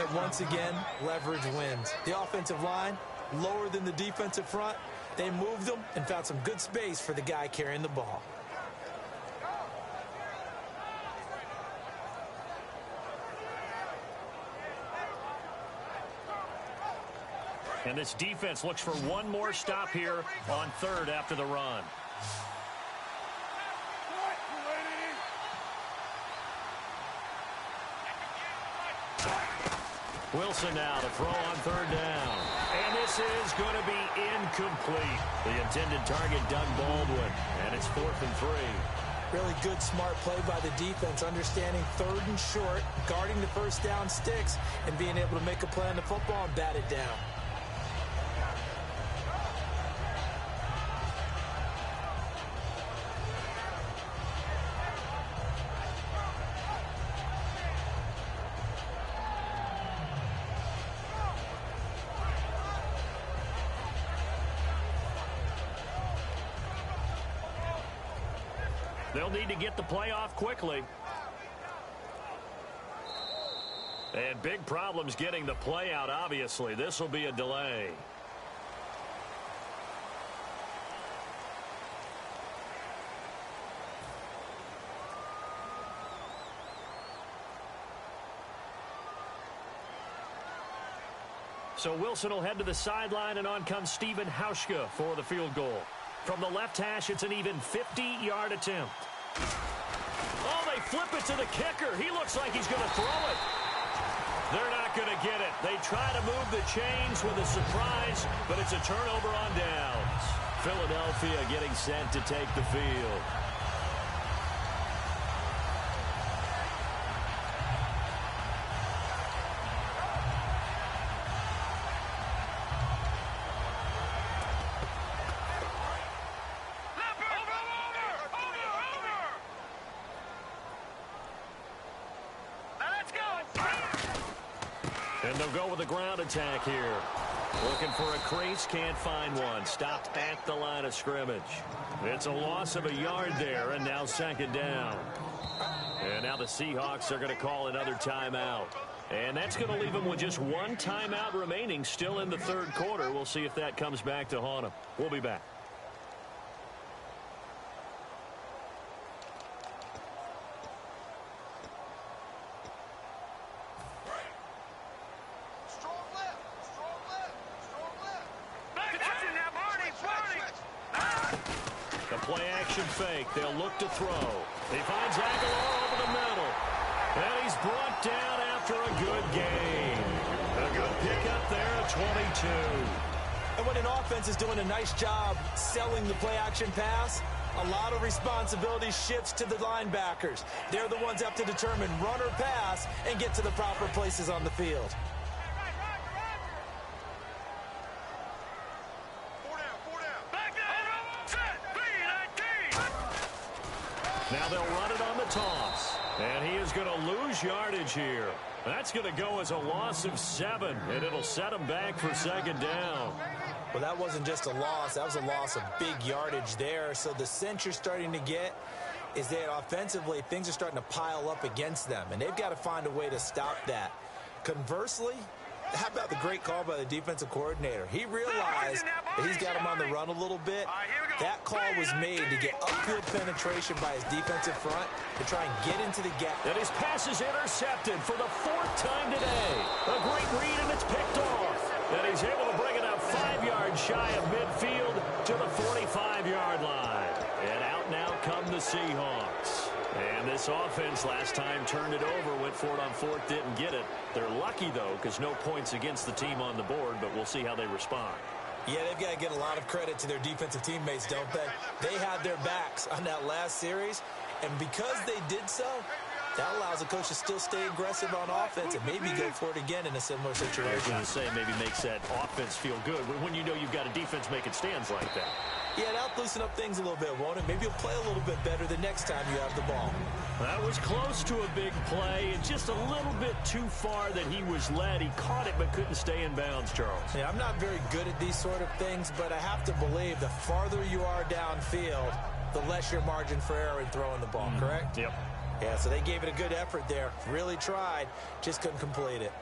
And once again, leverage wins. The offensive line, lower than the defensive front. They moved them and found some good space for the guy carrying the ball. And this defense looks for one more stop here on 3rd after the run. Wilson now to throw on 3rd down. And this is going to be incomplete. The intended target, Doug Baldwin. And it's 4th and 3. Really good, smart play by the defense, understanding 3rd and short, guarding the first down sticks, and being able to make a play on the football and bat it down. They'll need to get the play off quickly. And big problems getting the play out, obviously. This will be a delay. So Wilson will head to the sideline, and on comes Stephen Hauschka for the field goal. From the left hash, it's an even 50-yard attempt. Oh, they flip it to the kicker. He looks like he's going to throw it. They're not going to get it. They try to move the chains with a surprise, but it's a turnover on downs. Philadelphia getting set to take the field. And they'll go with a ground attack here. Looking for a crease, can't find one. Stopped at the line of scrimmage. It's a loss of a yard there, and now 2nd down. And now the Seahawks are going to call another timeout. And that's going to leave them with just one timeout remaining still in the 3rd quarter. We'll see if that comes back to haunt them. We'll be back. Play-action fake. They'll look to throw. He finds Aguilar over the middle. And he's brought down after a good gain. A good pickup there at 22. And when an offense is doing a nice job selling the play-action pass, a lot of responsibility shifts to the linebackers. They're the ones that have to determine run or pass and get to the proper places on the field. Four down. Back down. Set. B19. Now they'll run it on the toss. And he is going to lose yardage here. That's going to go as a loss of 7, and it'll set him back for second down. Well, that wasn't just a loss. That was a loss of big yardage there. So the sense you're starting to get is that offensively things are starting to pile up against them, and they've got to find a way to stop that. Conversely, how about the great call by the defensive coordinator? He realized that he's got him on the run a little bit. That call was made to get upfield penetration by his defensive front to try and get into the gap. And his pass is intercepted for the 4th time today. A great read, and it's picked off. And he's able to bring it up 5 yards shy of midfield to the 45-yard line. And out now come the Seahawks. And this offense last time turned it over, went for it on 4th, didn't get it. They're lucky, though, because no points against the team on the board, but we'll see how they respond. Yeah, they've got to get a lot of credit to their defensive teammates, don't they? They had their backs on that last series, and because they did so, that allows the coach to still stay aggressive on offense and maybe go for it again in a similar situation. I was going to say maybe makes that offense feel good when you know you've got a defense making stands like that. Yeah, that'll loosen up things a little bit, won't it? Maybe you'll play a little bit better the next time you have the ball. That was close to a big play, and just a little bit too far that he was led. He caught it but couldn't stay in bounds, Charles. Yeah, I'm not very good at these sort of things, but I have to believe the farther you are downfield, the less your margin for error in throwing the ball, correct? Yep. Yeah, so they gave it a good effort there. Really tried, just couldn't complete it.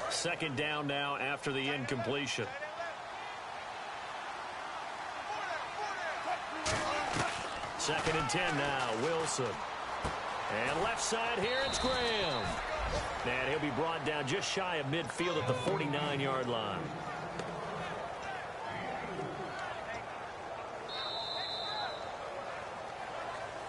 Second down now after the incompletion. Second and 10 now, Wilson. And left side here, it's Graham. And he'll be brought down just shy of midfield at the 49-yard line.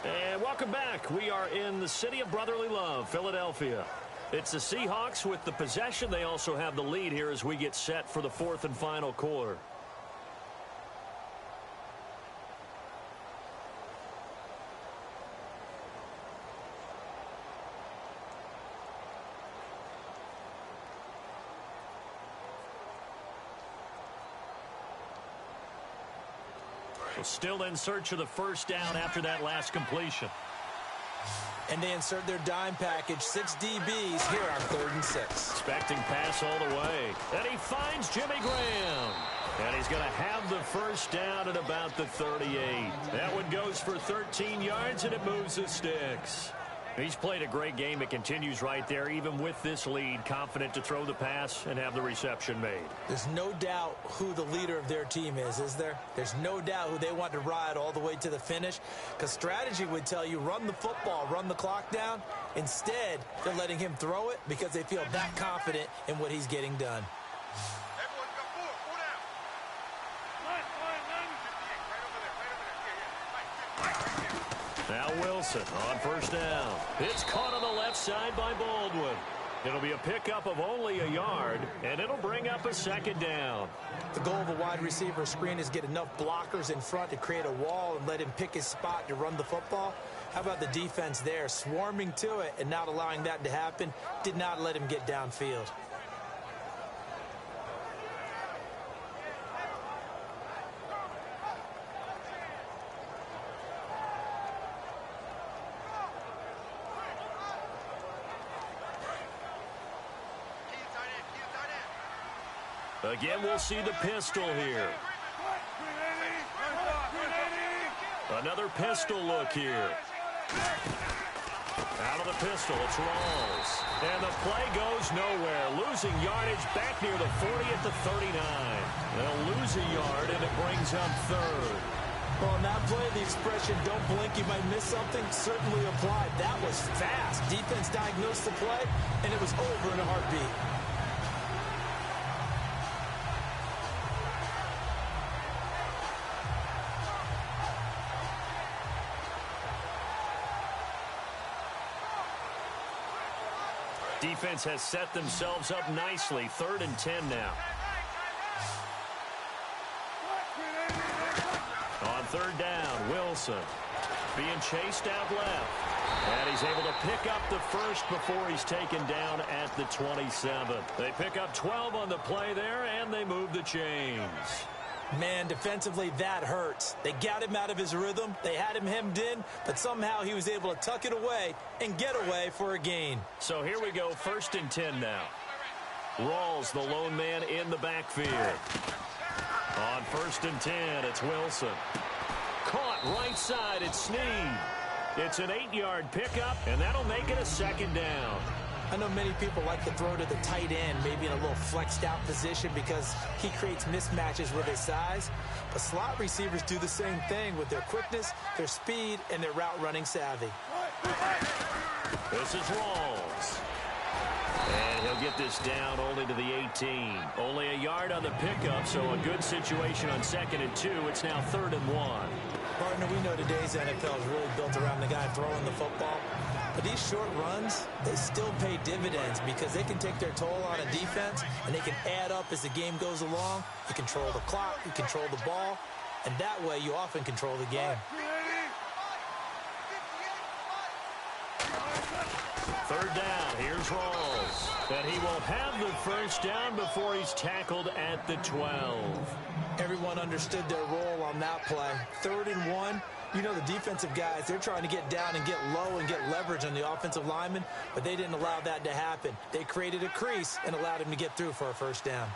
And welcome back. We are in the city of brotherly love, Philadelphia. It's the Seahawks with the possession. They also have the lead here as we get set for the 4th and final quarter. So still in search of the first down after that last completion. And they insert their dime package, 6 DBs here on 3rd and 6. Expecting pass all the way. And he finds Jimmy Graham. And he's going to have the first down at about the 38. That one goes for 13 yards, and it moves the sticks. He's played a great game. It continues right there, even with this lead, confident to throw the pass and have the reception made. There's no doubt who the leader of their team is there? There's no doubt who they want to ride all the way to the finish, because strategy would tell you run the football, run the clock down. Instead, they're letting him throw it because they feel that confident in what he's getting done. Now Wilson on first down. It's caught on the left side by Baldwin. It'll be a pickup of only a yard, and it'll bring up a second down. The goal of a wide receiver screen is get enough blockers in front to create a wall and let him pick his spot to run the football. How about the defense there, swarming to it and not allowing that to happen? Did not let him get downfield. Again, we'll see the pistol here. Another pistol look here. Out of the pistol, it's Rawls. And the play goes nowhere. Losing yardage back near the 40 at the 39. They'll lose a yard, and it brings up 3rd. Well, on that play, the expression, don't blink, you might miss something, certainly applied. That was fast. Defense diagnosed the play, and it was over in a heartbeat. Defense has set themselves up nicely. 3rd and 10 now. On 3rd down, Wilson. being chased out left. And he's able to pick up the first before he's taken down at the 27. They pick up 12 on the play there, and they move the chains. Man, defensively, that hurts. They got him out of his rhythm. They had him hemmed in, but somehow he was able to tuck it away and get away for a gain. So here we go, 1st and 10 now. Rawls, the lone man in the backfield. On 1st and 10, it's Wilson. Caught right side, it's Snead. It's an 8-yard pickup, and that'll make it a 2nd down. I know many people like to throw to the tight end, maybe in a little flexed out position because he creates mismatches with his size. But slot receivers do the same thing with their quickness, their speed, and their route running savvy. This is Rawls. And he'll get this down only to the 18. Only a yard on the pickup, so a good situation on 2nd and 2. It's now 3rd and 1. Partner, we know today's NFL is really built around the guy throwing the football. But these short runs, they still pay dividends because they can take their toll on a defense and they can add up as the game goes along. You control the clock, you control the ball, and that way you often control the game. 3rd down, here's Rawls. And he will have the 1st down before he's tackled at the 12. Everyone understood their role on that play. 3rd and 1. You know the defensive guys, they're trying to get down and get low and get leverage on the offensive lineman, but they didn't allow that to happen. They created a crease and allowed him to get through for a 1st down.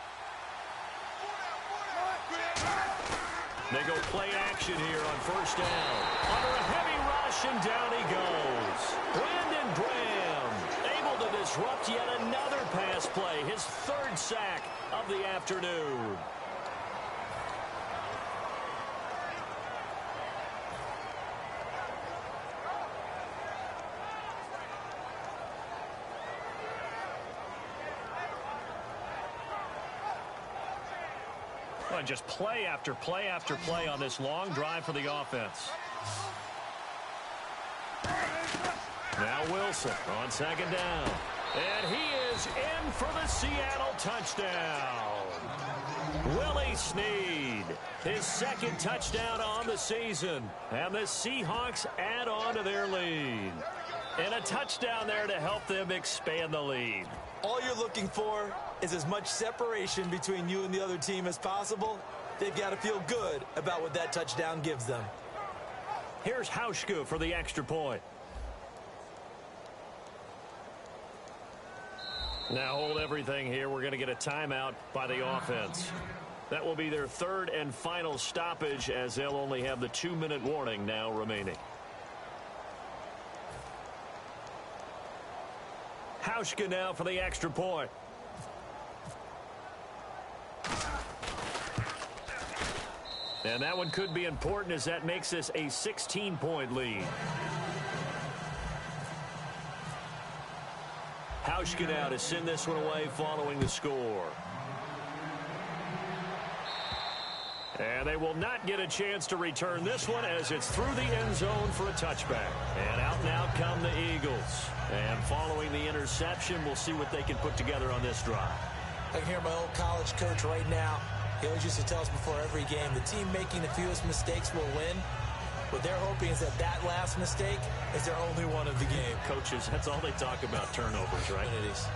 They go play action here on 1st down. Under a heavy rush, and down he goes. Brandon Graham able to disrupt yet another pass play, his 3rd sack of the afternoon. Well, just play after play after play on this long drive for the offense. Now Wilson on 2nd down. And he is in for the Seattle touchdown. Willie Snead, his 2nd touchdown on the season. And the Seahawks add on to their lead. And a touchdown there to help them expand the lead. All you're looking for is as much separation between you and the other team as possible. They've got to feel good about what that touchdown gives them. Here's Hauschka for the extra point. Now hold everything here. We're going to get a timeout by the offense. That will be their 3rd and final stoppage as they'll only have the 2-minute warning now remaining. Hauschka now for the extra point. And that one could be important as that makes this a 16-point lead. Hauschka now to send this one away following the score. And they will not get a chance to return this one as it's through the end zone for a touchback. And out now come the Eagles. And following the interception, we'll see what they can put together on this drive. I can hear my old college coach right now. He always used to tell us before every game, the team making the fewest mistakes will win. What they're hoping is that that last mistake is their only one of the game. Coaches, that's all they talk about, turnovers, right? It is.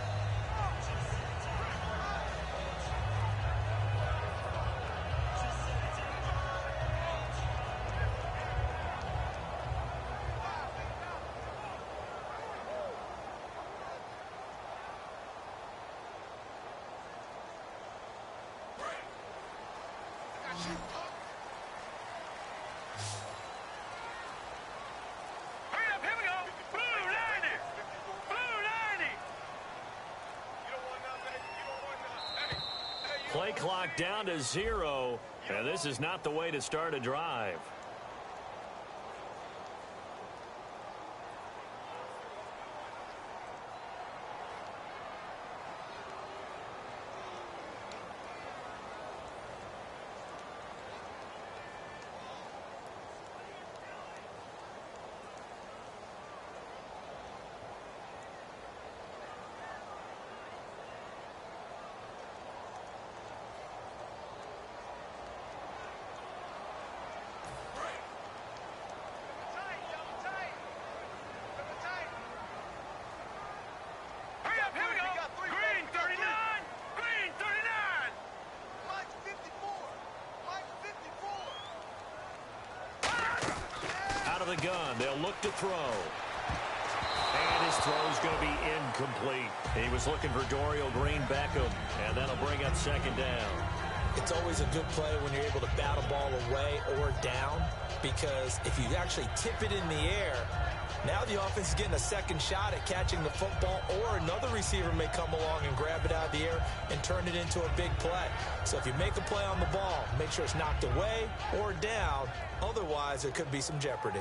Play clock down to 0, and this is not the way to start a drive. gun. They'll look to throw. And his throw is going to be incomplete. He was looking for Dorial Green-Beckham, and that'll bring up second down. It's always a good play when you're able to bat a ball away or down, because if you actually tip it in the air, now the offense is getting a second shot at catching the football, or another receiver may come along and grab it out of the air and turn it into a big play. So if you make a play on the ball, make sure it's knocked away or down. Otherwise, there could be some jeopardy.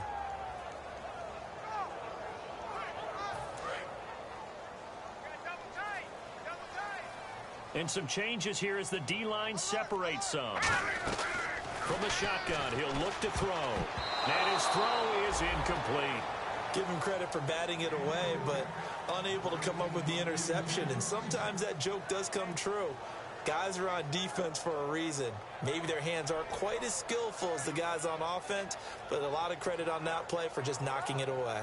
And some changes here as the D-line separates some. From the shotgun, he'll look to throw. And his throw is incomplete. Give him credit for batting it away, but unable to come up with the interception. And sometimes that joke does come true. Guys are on defense for a reason. Maybe their hands aren't quite as skillful as the guys on offense, but a lot of credit on that play for just knocking it away.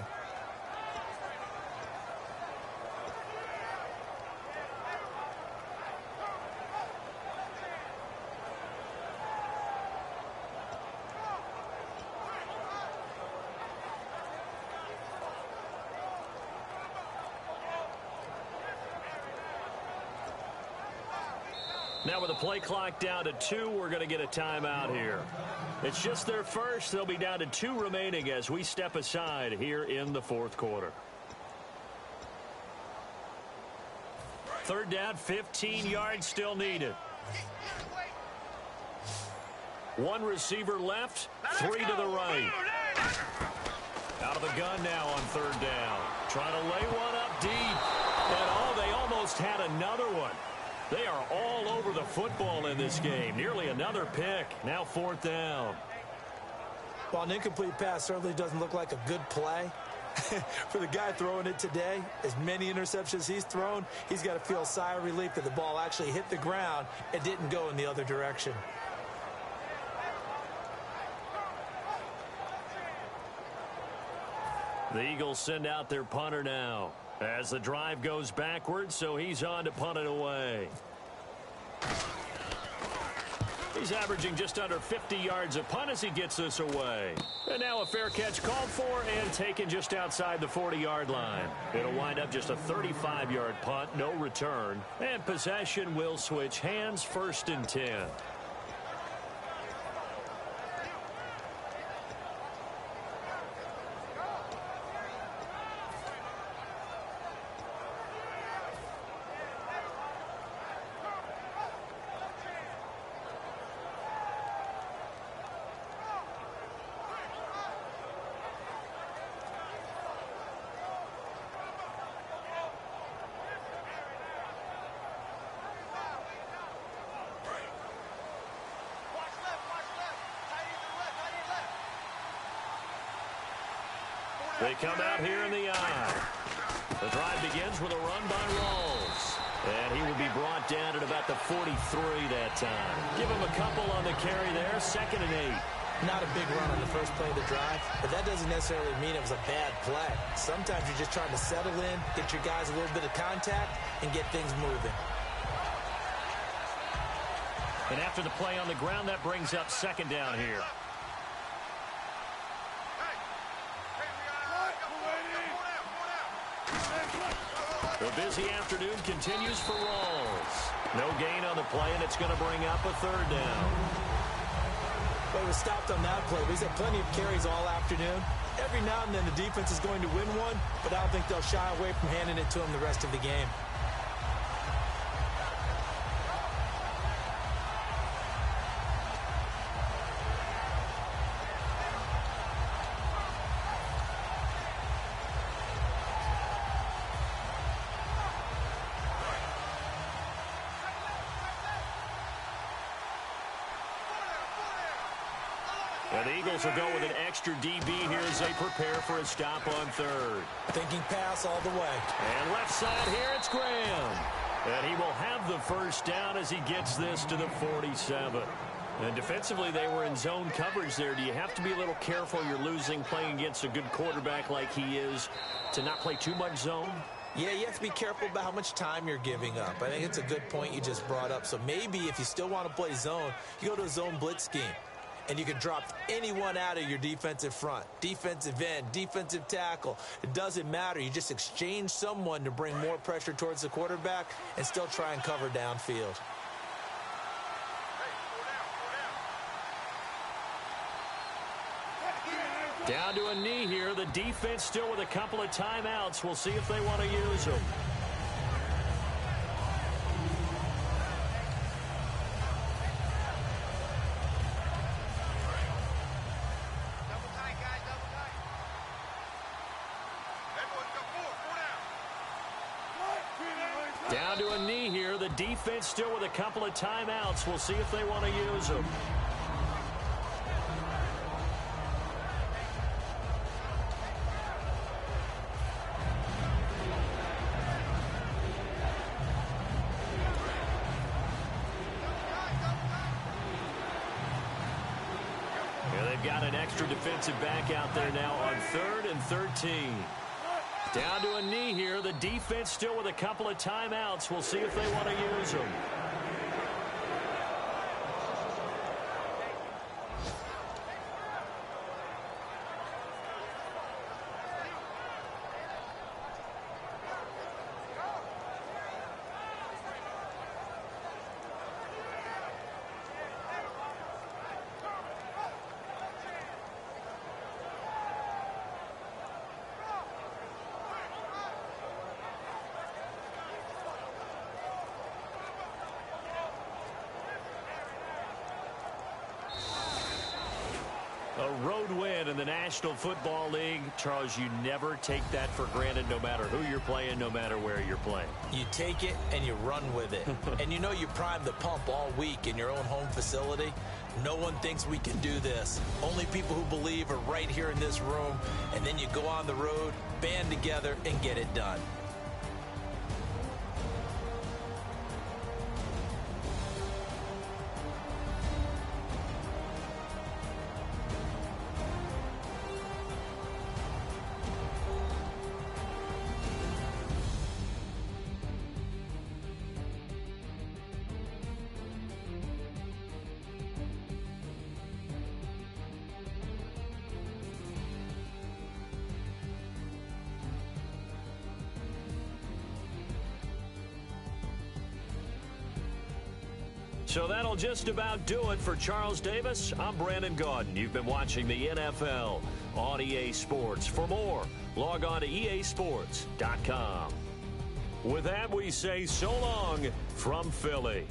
Now with the play clock down to 2, we're going to get a timeout here. It's just their first. They'll be down to 2 remaining as we step aside here in the fourth quarter. Third down, 15 yards still needed. 1 receiver left, 3 to the right. Out of the gun now on third down. Trying to lay one up deep. And they almost had another one. They are all over the football in this game. Nearly another pick. Now fourth down. Well, an incomplete pass certainly doesn't look like a good play. For the guy throwing it today, as many interceptions he's thrown, he's got to feel a sigh of relief that the ball actually hit the ground and didn't go in the other direction. The Eagles send out their punter now as the drive goes backwards, so he's on to punt it away. He's averaging just under 50 yards a punt as he gets this away. And now a fair catch called for and taken just outside the 40-yard line. It'll wind up just a 35-yard punt, no return. And possession will switch hands, 1st and 10. They come out here in the eye. The drive begins with a run by Rawls. And he will be brought down at about the 43 that time. Give him a couple on the carry there, 2nd and 8. Not a big run on the first play of the drive, but that doesn't necessarily mean it was a bad play. Sometimes you're just trying to settle in, get your guys a little bit of contact, and get things moving. And after the play on the ground, that brings up 2nd down here. The busy afternoon continues for Rawls. No gain on the play, and it's going to bring up a 3rd down. Well, he was stopped on that play, but he's had plenty of carries all afternoon. Every now and then the defense is going to win one, but I don't think they'll shy away from handing it to him the rest of the game. And the Eagles will go with an extra DB here as they prepare for a stop on 3rd. Thinking pass all the way. And left side here, it's Graham. And he will have the 1st down as he gets this to the 47. And defensively, they were in zone coverage there. Do you have to be a little careful? You're losing playing against a good quarterback like he is to not play too much zone? Yeah, you have to be careful about how much time you're giving up. I think it's a good point you just brought up. So maybe if you still want to play zone, you go to a zone blitz scheme. and you can drop anyone out of your defensive front. Defensive end, defensive tackle. It doesn't matter. You just exchange someone to bring more pressure towards the quarterback and still try and cover downfield. Down to a knee here. The defense still with a couple of timeouts. We'll see if they want to use them. Down to a knee here. The defense still with a couple of timeouts. We'll see if they want to use them. Got an extra defensive back out there now on 3rd and 13. Down to a knee here. The defense still with a couple of timeouts. We'll see if they want to use them. A road win in the National Football League. Charles, you never take that for granted no matter who you're playing, no matter where you're playing. You take it and you run with it. And you know you primed the pump all week in your own home facility. No one thinks we can do this. Only people who believe are right here in this room. And then you go on the road, band together, and get it done. So that'll just about do it for Charles Davis. I'm Brandon Gaudin. You've been watching the NFL on EA Sports. For more, log on to easports.com. With that, we say so long from Philly.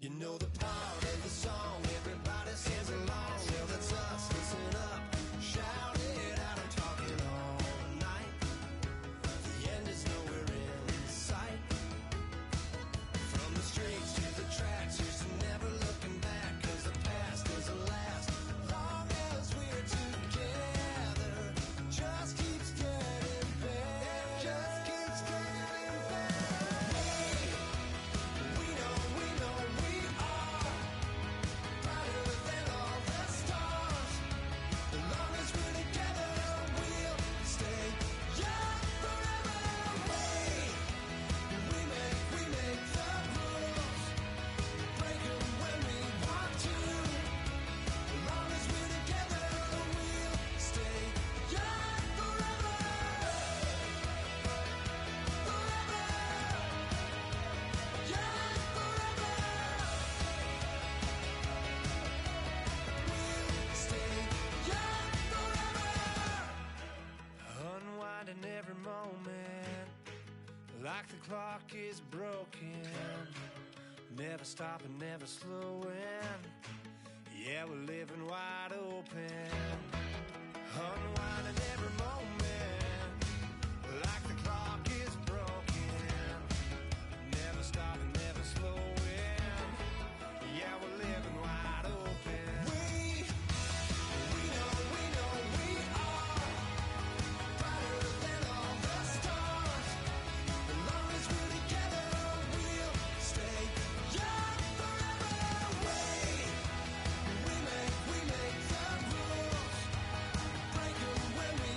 You know the part of the song, everybody sings along. Well, that's us, listen up, shout it out, I'm talking all night. The end is nowhere in sight. From the streets to the tracks, here's to never looking back, 'cause the past doesn't last. Long as we're together, just keeps getting better. Just keeps getting better. We know we are brighter than all the stars. As long as we're together, we'll stay young forever. We make the rules, break 'em when we want to. As long as we're together, we'll stay young forever. Forever. Young forever. We'll stay young forever. Unwinding every moment, like the clock is broken. Never stopping, never slowing. Yeah, we're living wide open. Unwinding every moment, like the clock is broken. Never stopping, never slowing. Yeah, we're living wide open. We know we are brighter than all the stars. As long as we're together, we'll stay young forever. We make the rules, break 'em when we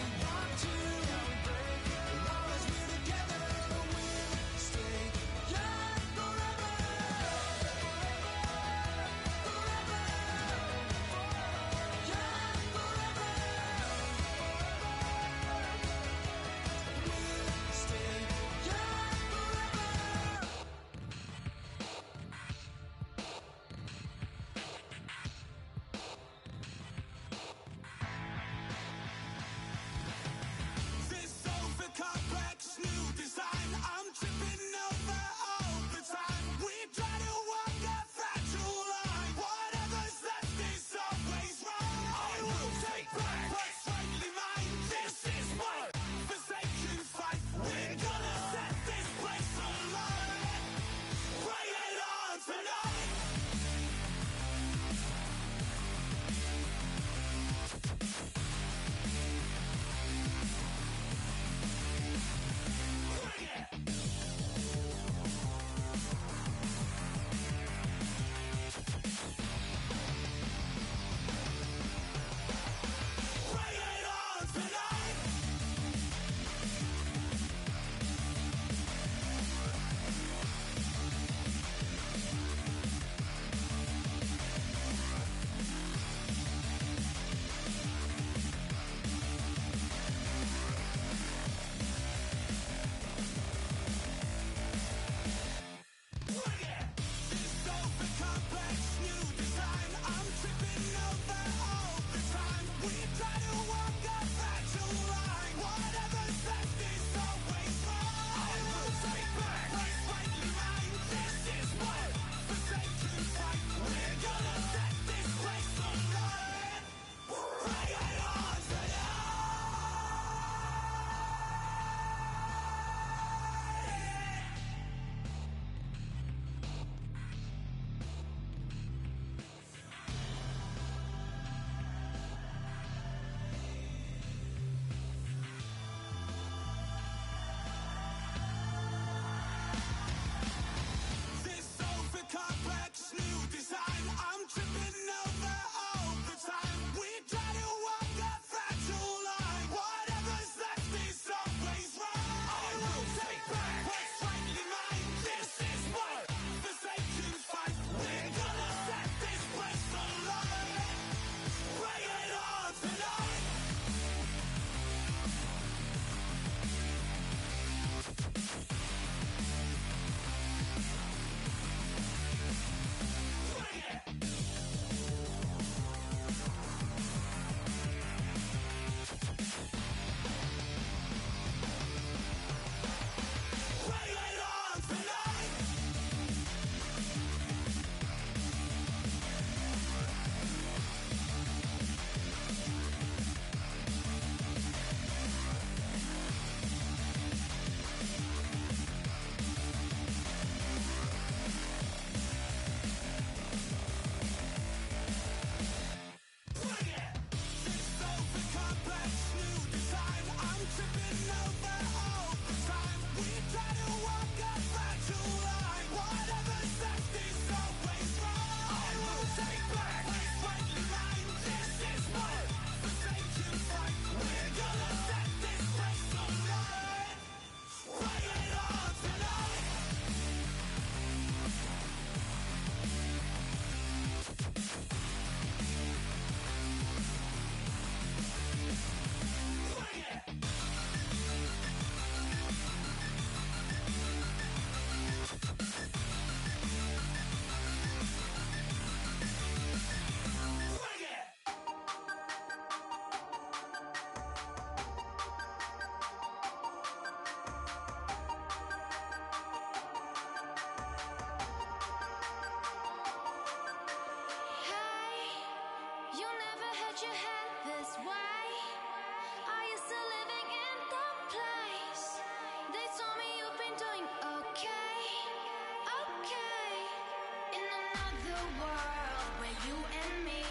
a world where you and me,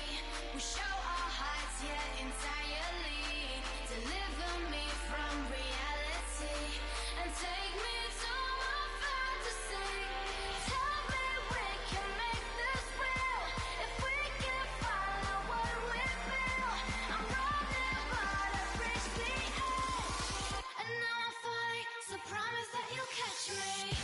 we show our hearts, yeah, entirely. Deliver me from reality and take me to my fantasy. Tell me we can make this real if we can follow what we feel. I'm running, but I've reached the edge, and now I'm falling. So promise that you'll catch me.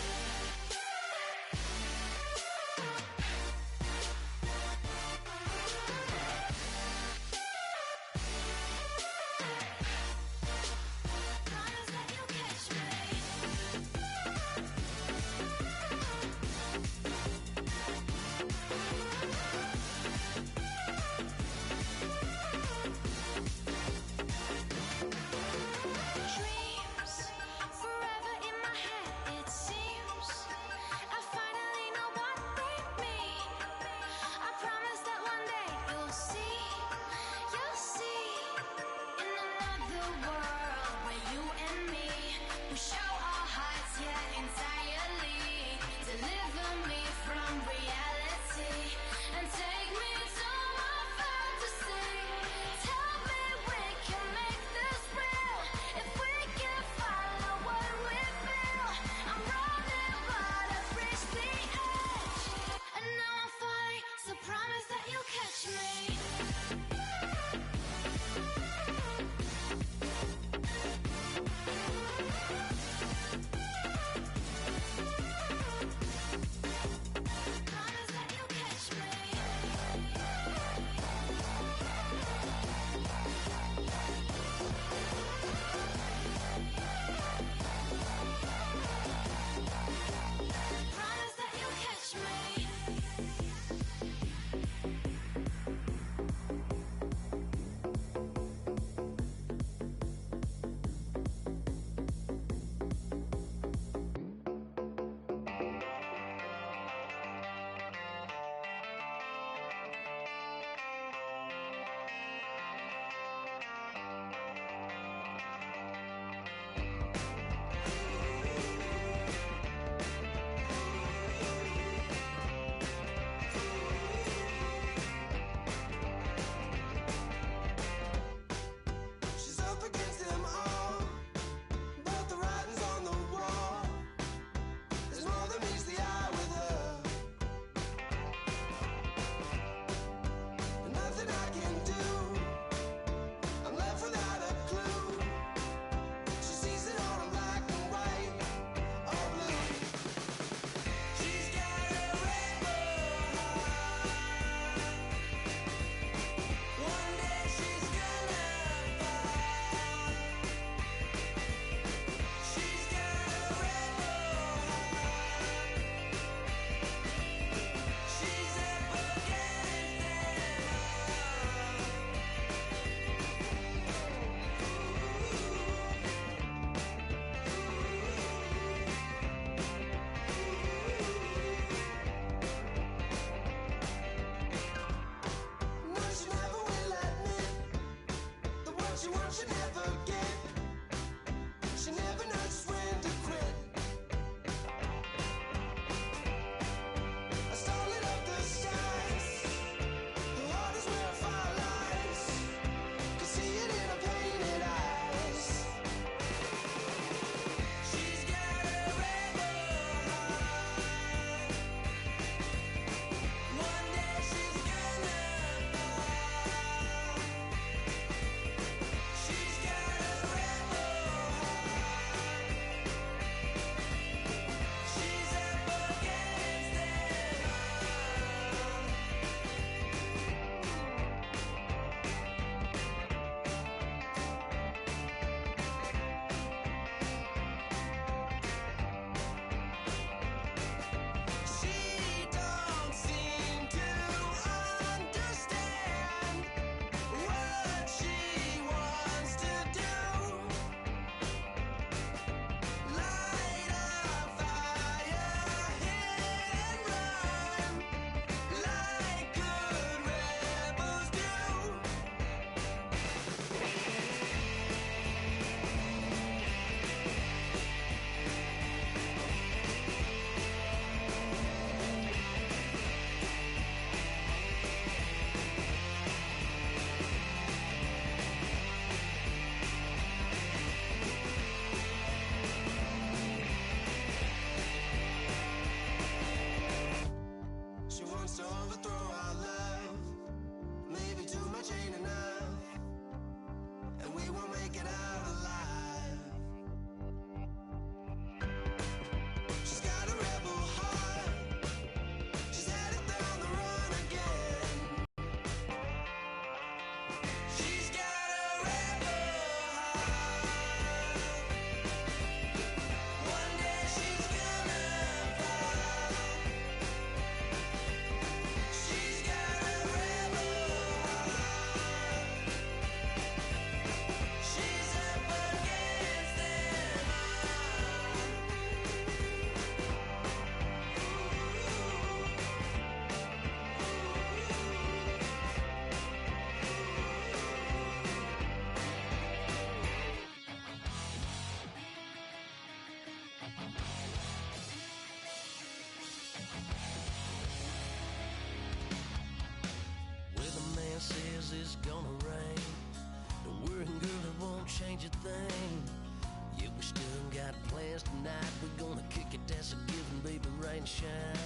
rain and shine.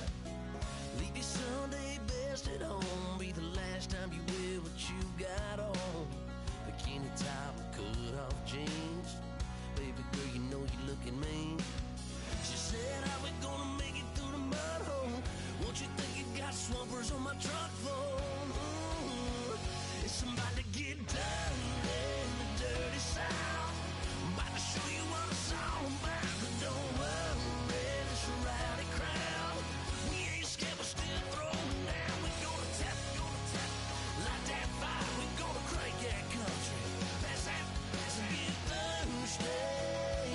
Leave your Sunday best at home. Be the last time you wear what you got on. Bikini top and cut off jeans. Baby girl, you know you're looking mean. She said, how we gonna make it through the mud hole? Won't you think you got swampers on my truck floor? It's about to get dirty in the dirty South. I'm about to show you what it's all about. But don't worry, this rowdy crowd. We ain't scared, we're still throwing down. We gonna tap, light that fire. We gonna crank that country. Pass that, and get Thursday.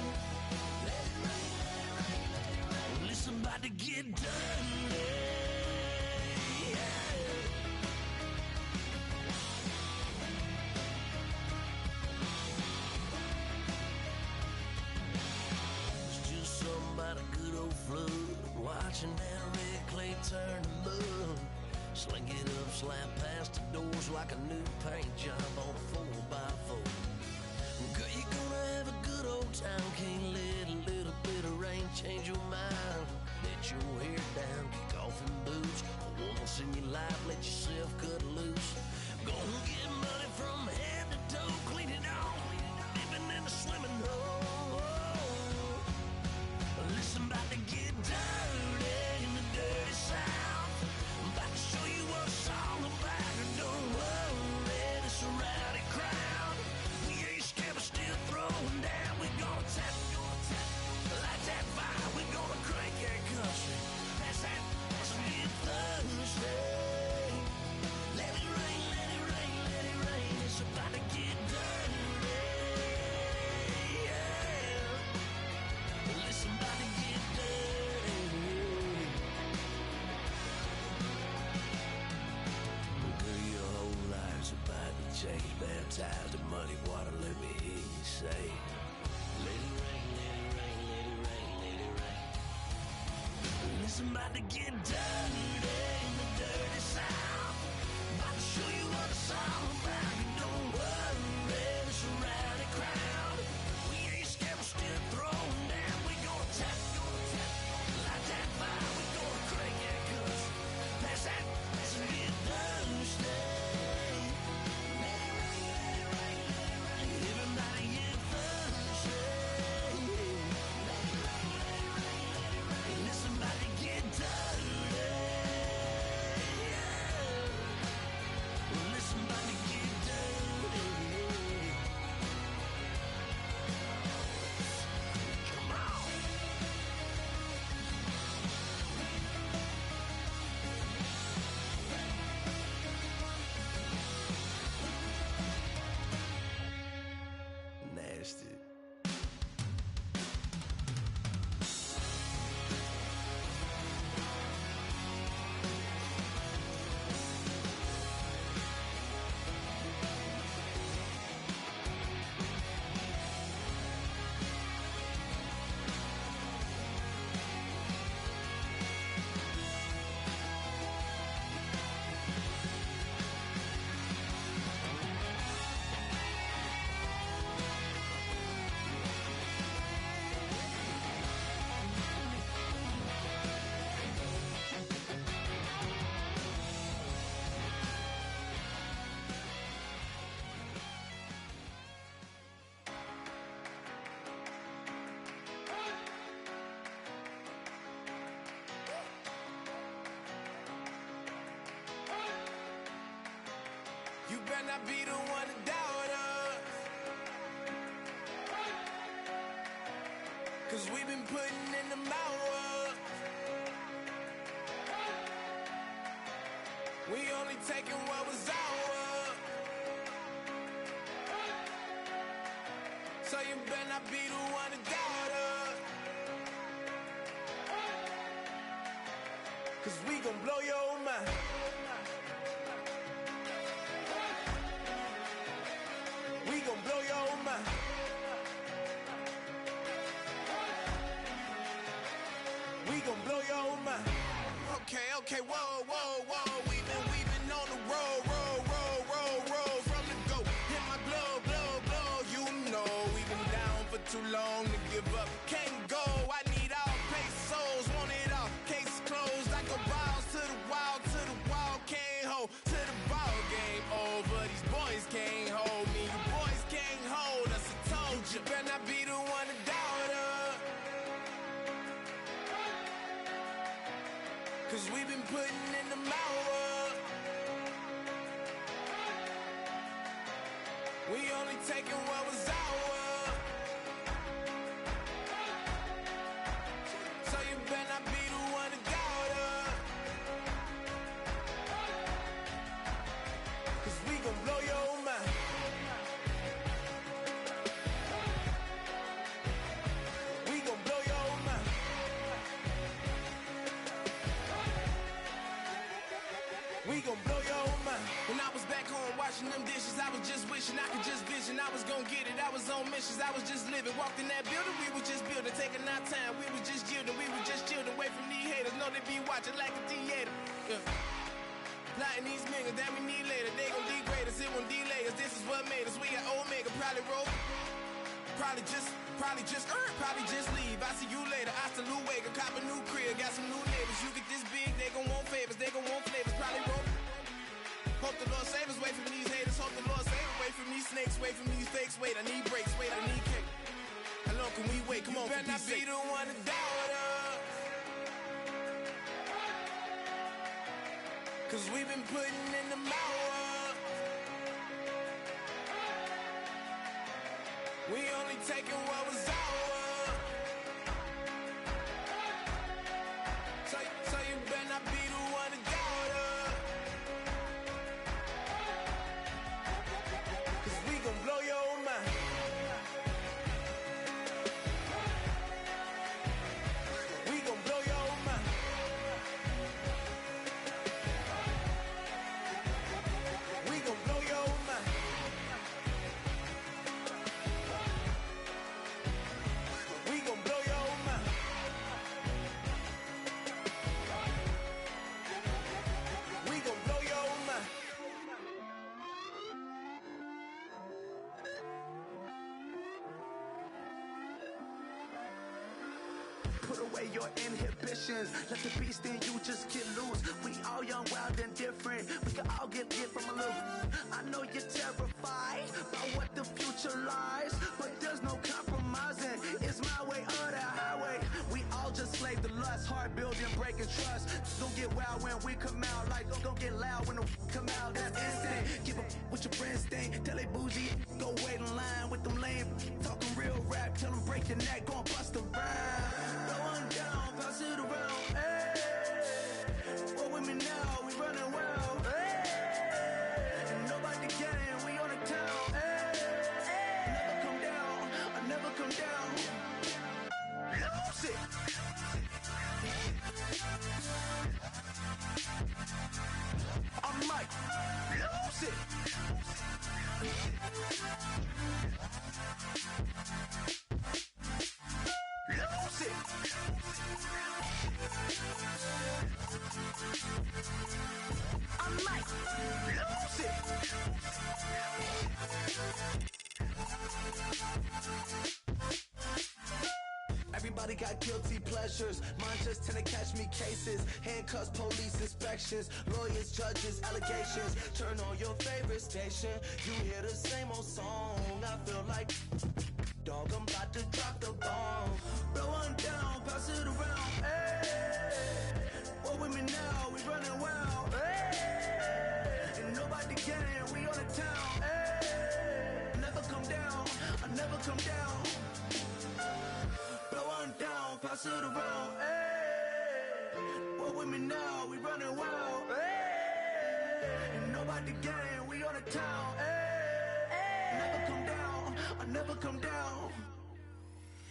Let it rain, let it rain, let it rain. Well, it's about to get dirty. About a good old flood, watching that red clay turn to mud. Sling it up, slap past the doors like a new paint job on a 4x4. Girl, you're gonna have a good old time. Can't let a little bit of rain change your mind. Let your hair down, kick off in boots. Once in your life, let yourself cut loose. Gonna get money from head to toe, clean it off, living in a swimming hole. Listen, about to get dirty in the dirty South. I'm about to show you what it's all about. And don't worry, this a rowdy crowd. We ain't scared, we're still throwing down. We gonna tap, light that fire. We gonna crank that country. Pass that, as we get Thursday. Let it rain, let it rain, let it rain. It's about to get dirty. Listen, about to get dirty. Girl, your whole life's about to change. Baptized in muddy water, let me hear you say, let it rain, let it rain, let it rain, let it rain. Listen, about to get dirty in the dirty South. About to show you what it's all about. And don't worry, it's a rowdy crowd. We ain't scared, we're still throwing down. Tap, light that fire. We gonna crank that country. Pass that, as we get Thursday. Let it rain, let it rain, let it rain. Everybody get Thursday. Let it rain, let it rain, let it rain. Listen, about to get dirty. Well, listen, about to get dirty. Come on. Nasty. You better not be the one to doubt us, 'cause we've been putting in the hours. We only taking what was ours. So you better not be the one to doubt us, 'cause we gon' blow your mind. We gon' blow your mind. We gon' blow your mind. Okay, whoa. We've been on the road. From the go, hit my blood. You know we've been down for too long to give up. Can't go, I need all pesos, want it all. Can't Cause we've been putting in the hour. We only taking what was ours. So you better not be the one to doubt us. Cause we gon' blow your mind. We gon' blow your mind. We gon' blow your mind. When I was back home washing them dishes, I was just wishing I could just vision. I was gon' get it, I was on missions, I was just living. Walked in that building, we was just building, taking our time. We was just yielding, we was just chilling. Away from these haters, know they be watching like a theater. Yeah. Plotting these niggas that we need later. They gon' degrade us, it won't delay us. This is what made us. We got Omega, probably roll. Probably just leave. I see you later. I salute Wake, cop a new crib, got some new neighbors. You get this big, they gon' want favors, they gon' want flavors. Probably roll. Hope the Lord save us, wait from these haters. Hope the Lord save us, wait from these snakes, wait from these fakes. Wait, I need breaks, wait, I need cake. How long can we wait? Come on, for peace sake. You better not be the one to doubt us. Cause we've been putting in the hour. We only taking what was ours. So you better not be the one to doubt us. Cause we gon' blow your mind. We gon' blow your mind. We gon' blow your mind. We gon' blow your mind. We gon' blow your mind. Put away your inhibitions. Let the beast in you just get loose. We all young, wild, and different. We can all get from a little. I know you're terrified about what the future lies, but there's no compromising. It's my way or the highway. We all just slave to lust, heart building, breaking trust. Don't get wild when we come out. Like don't get loud when the come out. That's instant. Give up with your friends thing. Tell they bougie, go wait in line with them lame. Talking real rap, tell them break your neck, gon' bust a rhyme. Going down, pass it around. Hey, what with me now? We running wild. Hey, and nobody can. We on the town. Hey, never come down. I never come down. Lose it. I'm Mike. Lose it. Lose it. I'm Mike. Lose it. Everybody got guilty pleasures. Mine just tend to catch me cases. Handcuffs, police inspections, lawyers, judges, allegations. Turn on your favorite station. You hear the same old song. I feel like dog, I'm about to drop the bomb. Blow one down, pass it around. Hey, what with me now? We running wild. Hey, and nobody can. We on the town. Hey, never come down. I never come down. Blow one down, pass it around. Hey, what with me now? We running wild. Hey, and nobody can. We on the town. Hey, never come down. I never come down.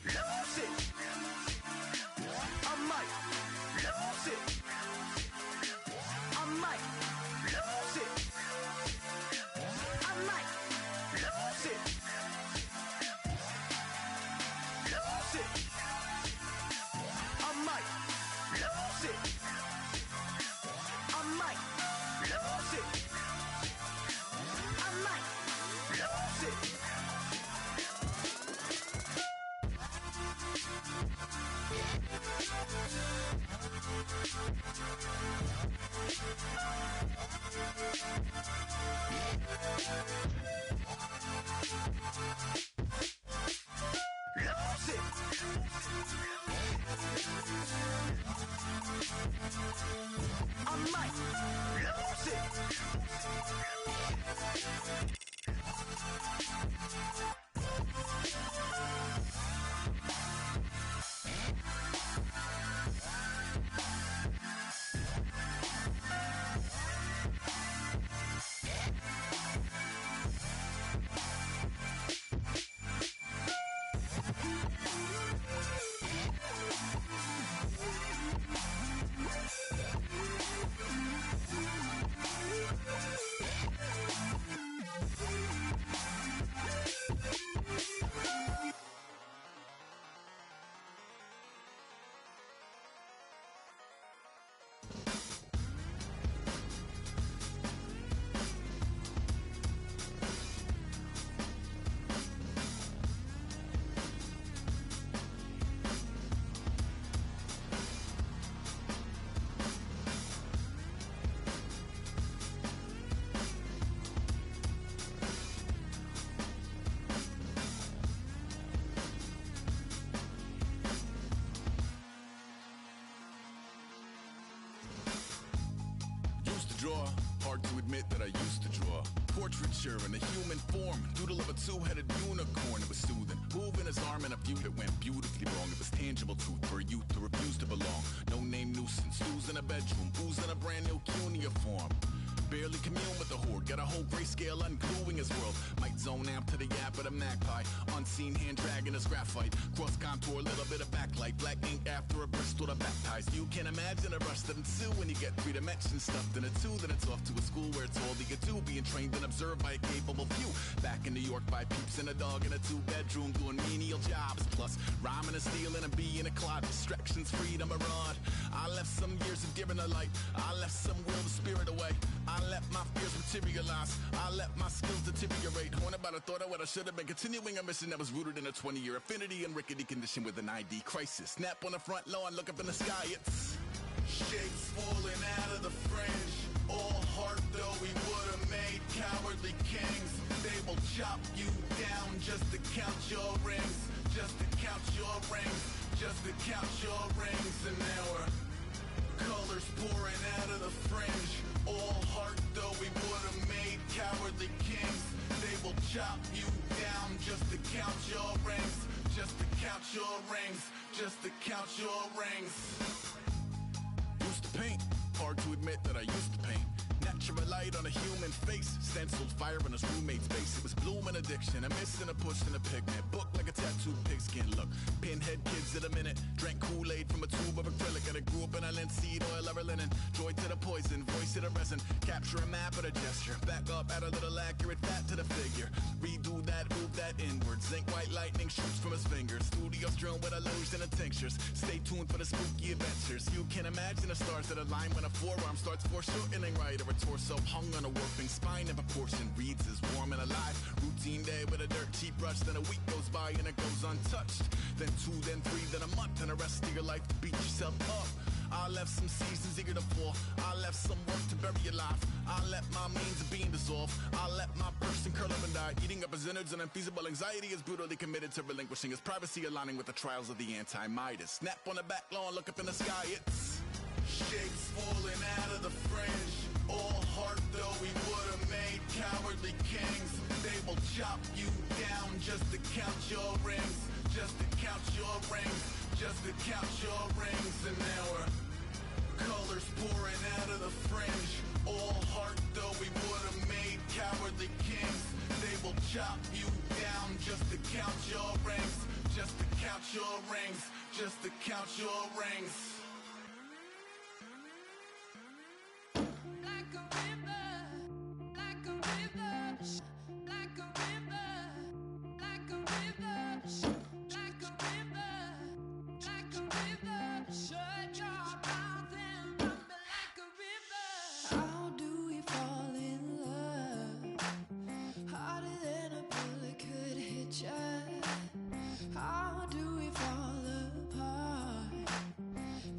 Lose it. I might lose it. I might lose it. I might lose it. Lose it. I might lose it. I might lose it. I might lose it. Lose it. I might lose it. Draw. Hard to admit that I used to draw. Portraiture in a human form. Doodle of a two-headed unicorn. It was soothing. Moving his arm in a view that went beautifully wrong. It was tangible truth for a youth to refuse to belong. No name nuisance. Who's in a bedroom? Who's in a brand new cuneiform? Barely commune with the horde. Got a whole grayscale ungluing his world. Might zone amp to the yap of the magpie. Unseen hand dragging his graphite. Cross contour, little bit of backlight. Black ink after a Bristol to baptize. You can imagine a rush that ensue when you get three dimensions stuffed in a two. Then it's off to a school where it's all that you do. Being trained and observed by a capable few. Back in New York by peeps and a dog in a two-bedroom doing menial jobs. Plus rhyming and stealing and being a clod. Distractions, freedom, a rod. I left some years of giving a light. I left some will to spirit away. I let my fears materialize. I let my skills deteriorate. Horn about a thought of what I should have been. Continuing a mission that was rooted in a 20-year affinity and rickety condition with an ID crisis. Snap on the front lawn, look up in the sky. It's Shapes falling out of the fringe. All heart though we would have made cowardly kings. They will chop you down just to count your rings. Just to count your rings. Just to count your rings. And now we're colors pouring out of the fringe. All heart though we would have made cowardly kings. They will chop you down just to count your rings. Just to count your rings. Just to count your rings. used to paint. Hard to admit that I used to paint. Natural light on a human face. Stenciled fire in his roommate's face. It was bloom and addiction. A miss and a push and a pigment. Book like a tattooed pigskin look. Pinhead kids at a minute. Drank Kool-Aid from a tube of acrylic. And I grew up in a linseed oil or a linen. Joy to the poison. Voice to the resin. Capture a map of the gesture. Back up, add a little accurate fat to the figure. Redo that, move that inward. Zinc white lightning shoots from his fingers. Studio strewn with illusion and tinctures. Stay tuned for the spooky adventures. You can imagine the stars that align when a forearm starts foreshortening right. Or a torso hung on a warping spine. If a portion reads as warm and alive. Routine day with a dirt cheap brush. Then a week goes by and it goes untouched. Then 2, then 3, then a month. And the rest of your life to beat yourself up. I left some seasons eager to fall. I left some work to bury alive. I let my means of being dissolve. I let my person curl up and die. Eating up his innards and unfeasible anxiety is brutally committed to relinquishing his privacy, aligning with the trials of the anti-Midas. Snap on the back lawn, look up in the sky, it's shapes falling out of the fringe. All heart though we would have made cowardly kings. They will chop you down just to count your rings. Just to count your rings. Just to count your rings. And now we're colors pouring out of the fringe. All heart though we would have made cowardly kings. They will chop you down just to count your rings. Just to count your rings. Just to count your rings.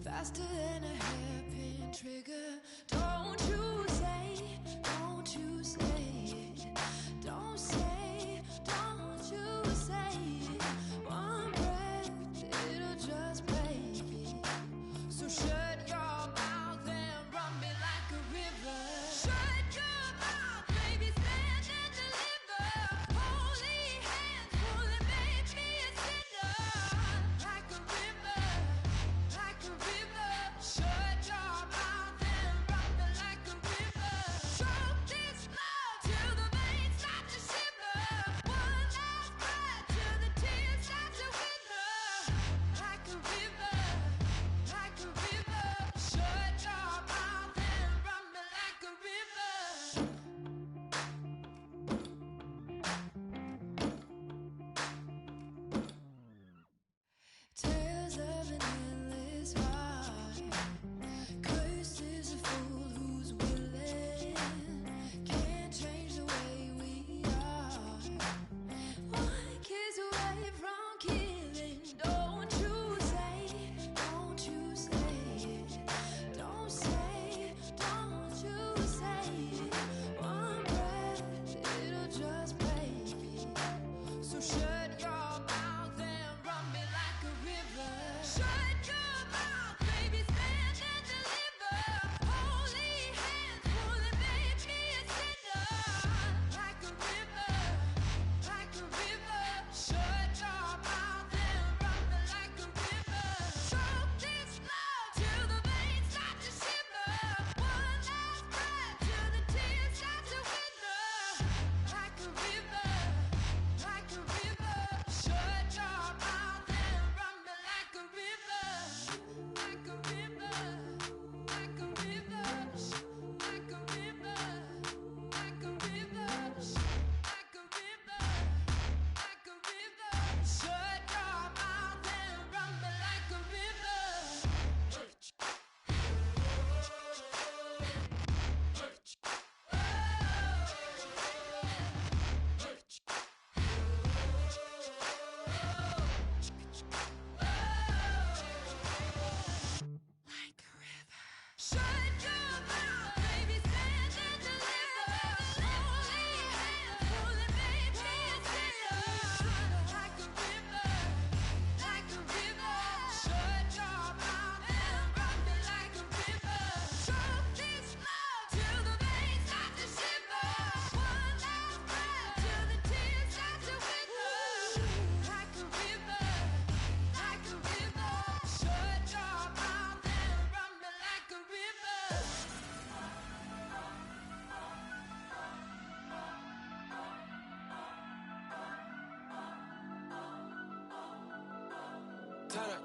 Faster than a hairpin trigger. Don't you say, don't you say it. Don't say, don't you say it. One breath, it'll just break. So shut your mouth.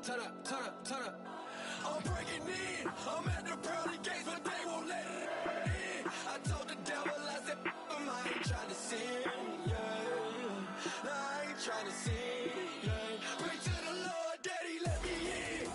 turn up, turn up, turn up. I'm breaking in. I'm at the pearly gates, but they won't let it in. I told the devil, I said, I ain't trying to sin, yeah. No, I ain't trying to sin, yeah. Pray to the Lord, Daddy, let me in.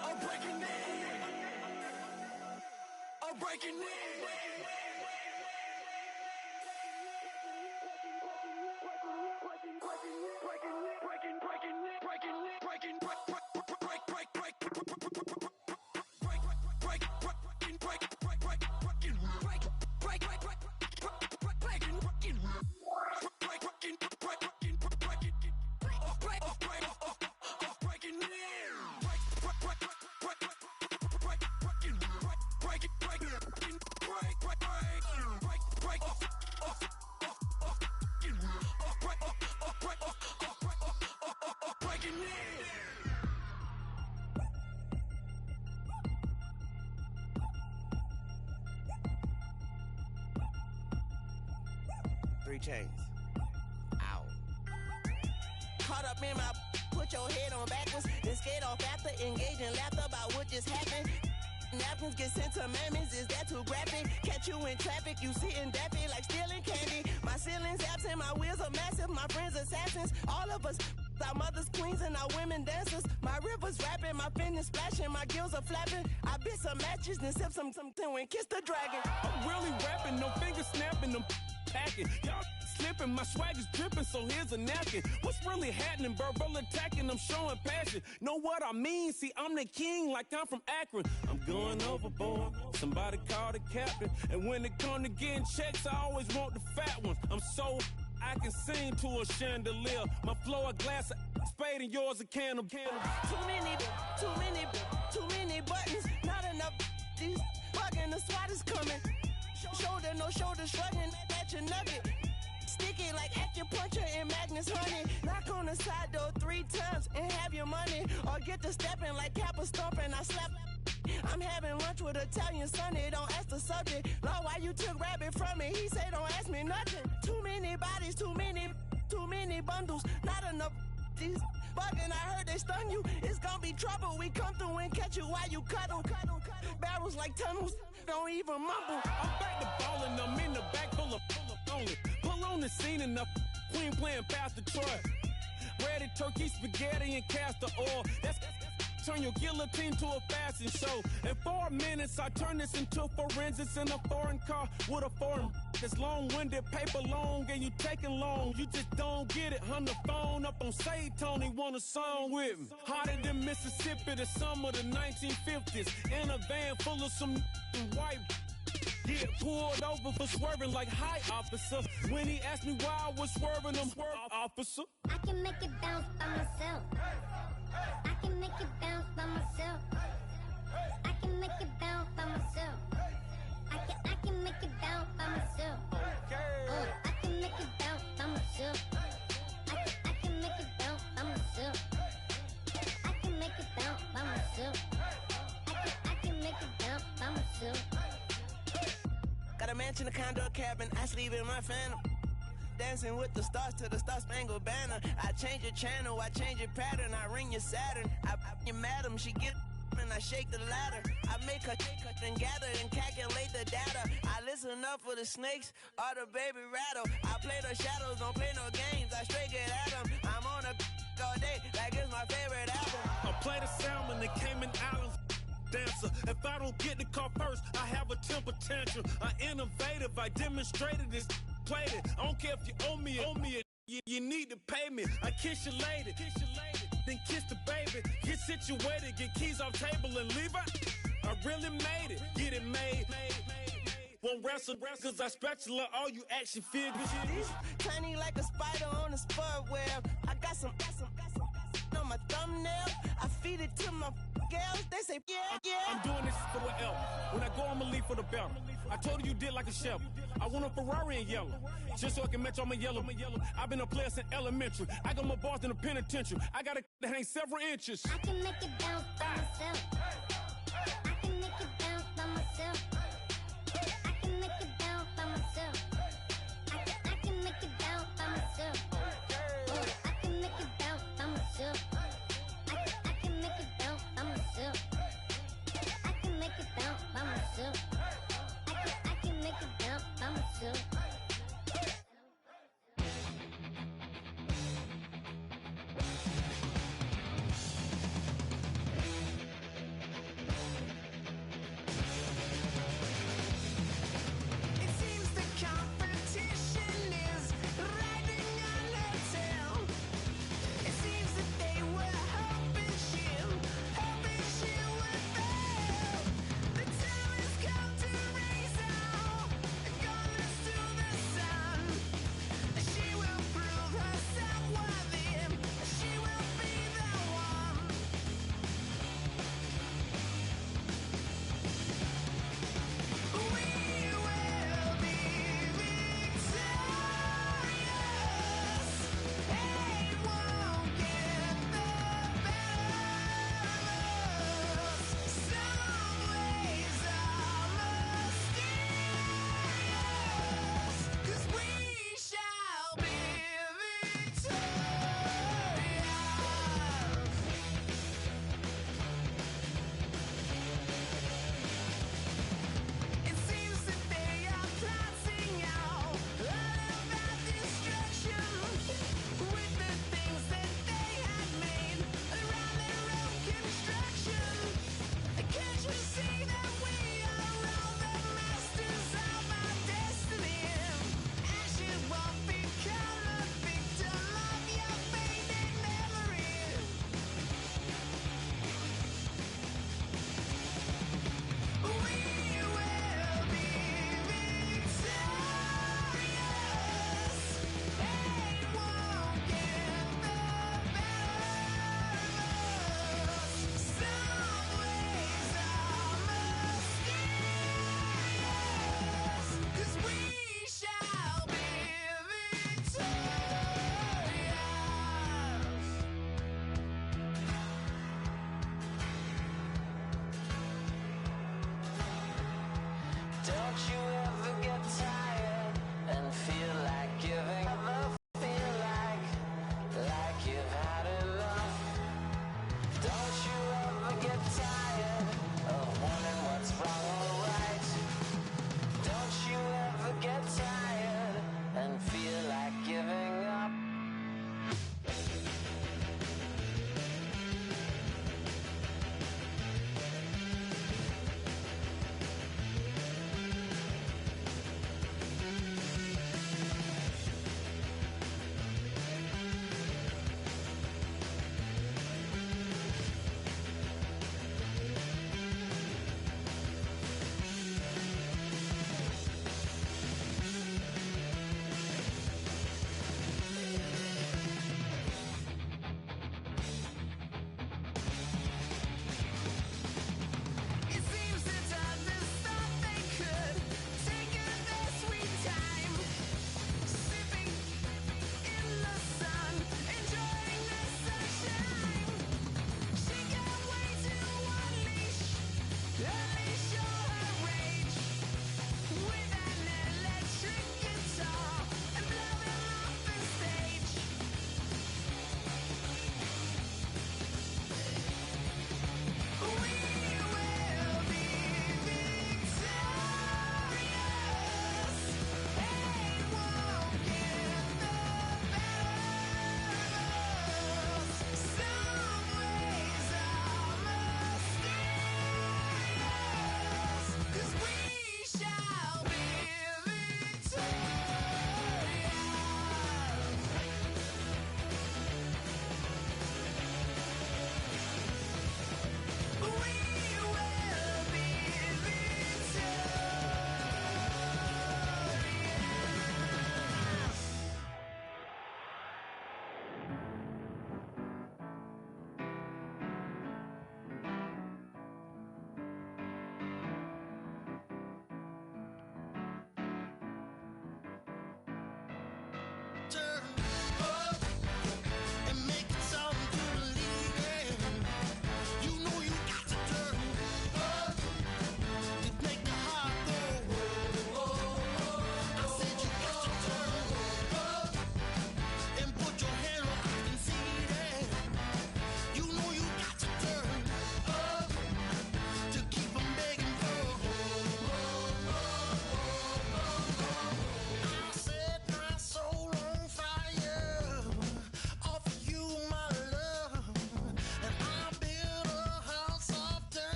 I'm breaking in. I'm breaking in. Three chains. Ow. Caught up in my, put your head on backwards, then skate off after, engage in laughter about what just happened. Napkins get sent to mammies, is that too graphic? Catch you in traffic, you sitting daffy like stealing candy. My ceiling's absent, my wheels are massive, my friends assassins. All of us, our mothers queens and our women dancers. My rivers rapping, my fingers splashing, my gills are flapping. I bit some matches, then sip some and kiss the dragon. I'm really rapping, no fingers snapping, them packing. Y'all slipping, my swag is dripping, so here's a napkin. What's really happening? Verbal attacking, I'm showing passion. Know what I mean? See, I'm the king, like I'm from Akron. I'm going overboard. Somebody call the captain. And when it come to getting checks, I always want the fat ones. I'm so I can sing to a chandelier. My flow a glass of spade and yours a candle. Too many buttons, not enough. These bugging, the SWAT is coming. Shoulder, no shoulder, shrugging at your nugget. Sticky like acupuncture and Magnus honey. Knock on the side door 3 times and have your money. Or get to stepping like Kappa stomping. I slap. I'm having lunch with Italian Sonny. Don't ask the subject. Lord, why you took rabbit from me? He say don't ask me nothing. Too many bodies, too many bundles. Not enough. These bugging, I heard they stun you. It's gonna be trouble. We come through and catch you while you cuddle. Barrels like tunnels. Don't even mumble. I'm back to ballin', I'm in the back full of only. Pull on the scene enough. Queen playing Pastor Troy. Ready turkey, spaghetti, and castor oil. That's turn your guillotine to a fashion show. In 4 minutes, I turn this into forensics in a foreign car with a foreign. That's long-winded, paper long, and you taking long. You just don't get it. On the phone up on Say Tony, want a song with me. Hotter than Mississippi, the summer of the 1950s. In a van full of some white. Get pulled over for swerving like hi, officer. When he asked me why I was swerving, I'm swerve, officer. I can make it bounce by myself. I can make it bounce by myself. I can make it bounce by myself. I can make it bounce by myself. I can make it bounce by myself. I can make it bounce by myself. I can make it bounce by myself. I can make it bounce by myself. Got a mansion, a condo, a cabin. I sleep in my phantom. Dancing with the stars to the Star-Spangled Banner. I change your channel, I change your pattern. I ring your Saturn. I your madam, she get and I shake the ladder. I make her and gather and calculate the data. I listen up for the snakes or the baby rattle. I play the shadows, don't play no games. I straight get at them. I'm on a all day like it's my favorite album. I play the salmon, the Cayman Islands dancer. If I don't get the car first, I have a temper tantrum. I innovative, I demonstrated this, played it. I don't care if you owe me it. You need to pay me. I kiss your lady, then kiss the baby. Get situated, get keys off table and leave her. I really made it, get it made. Won't wrestle, cause I spatula all you action figures. Tiny like a spider on a spud web. I got some on my thumbnail. I feed it to my girls. They say, yeah. I'm doing this for the L. When I go, I'ma leave for the belt. I told you did like a chef. I want a Ferrari in yellow, just so I can match all my yellow. I've been a player since elementary. I got more bars than a penitentiary. I got a to hang several inches. I can make it bounce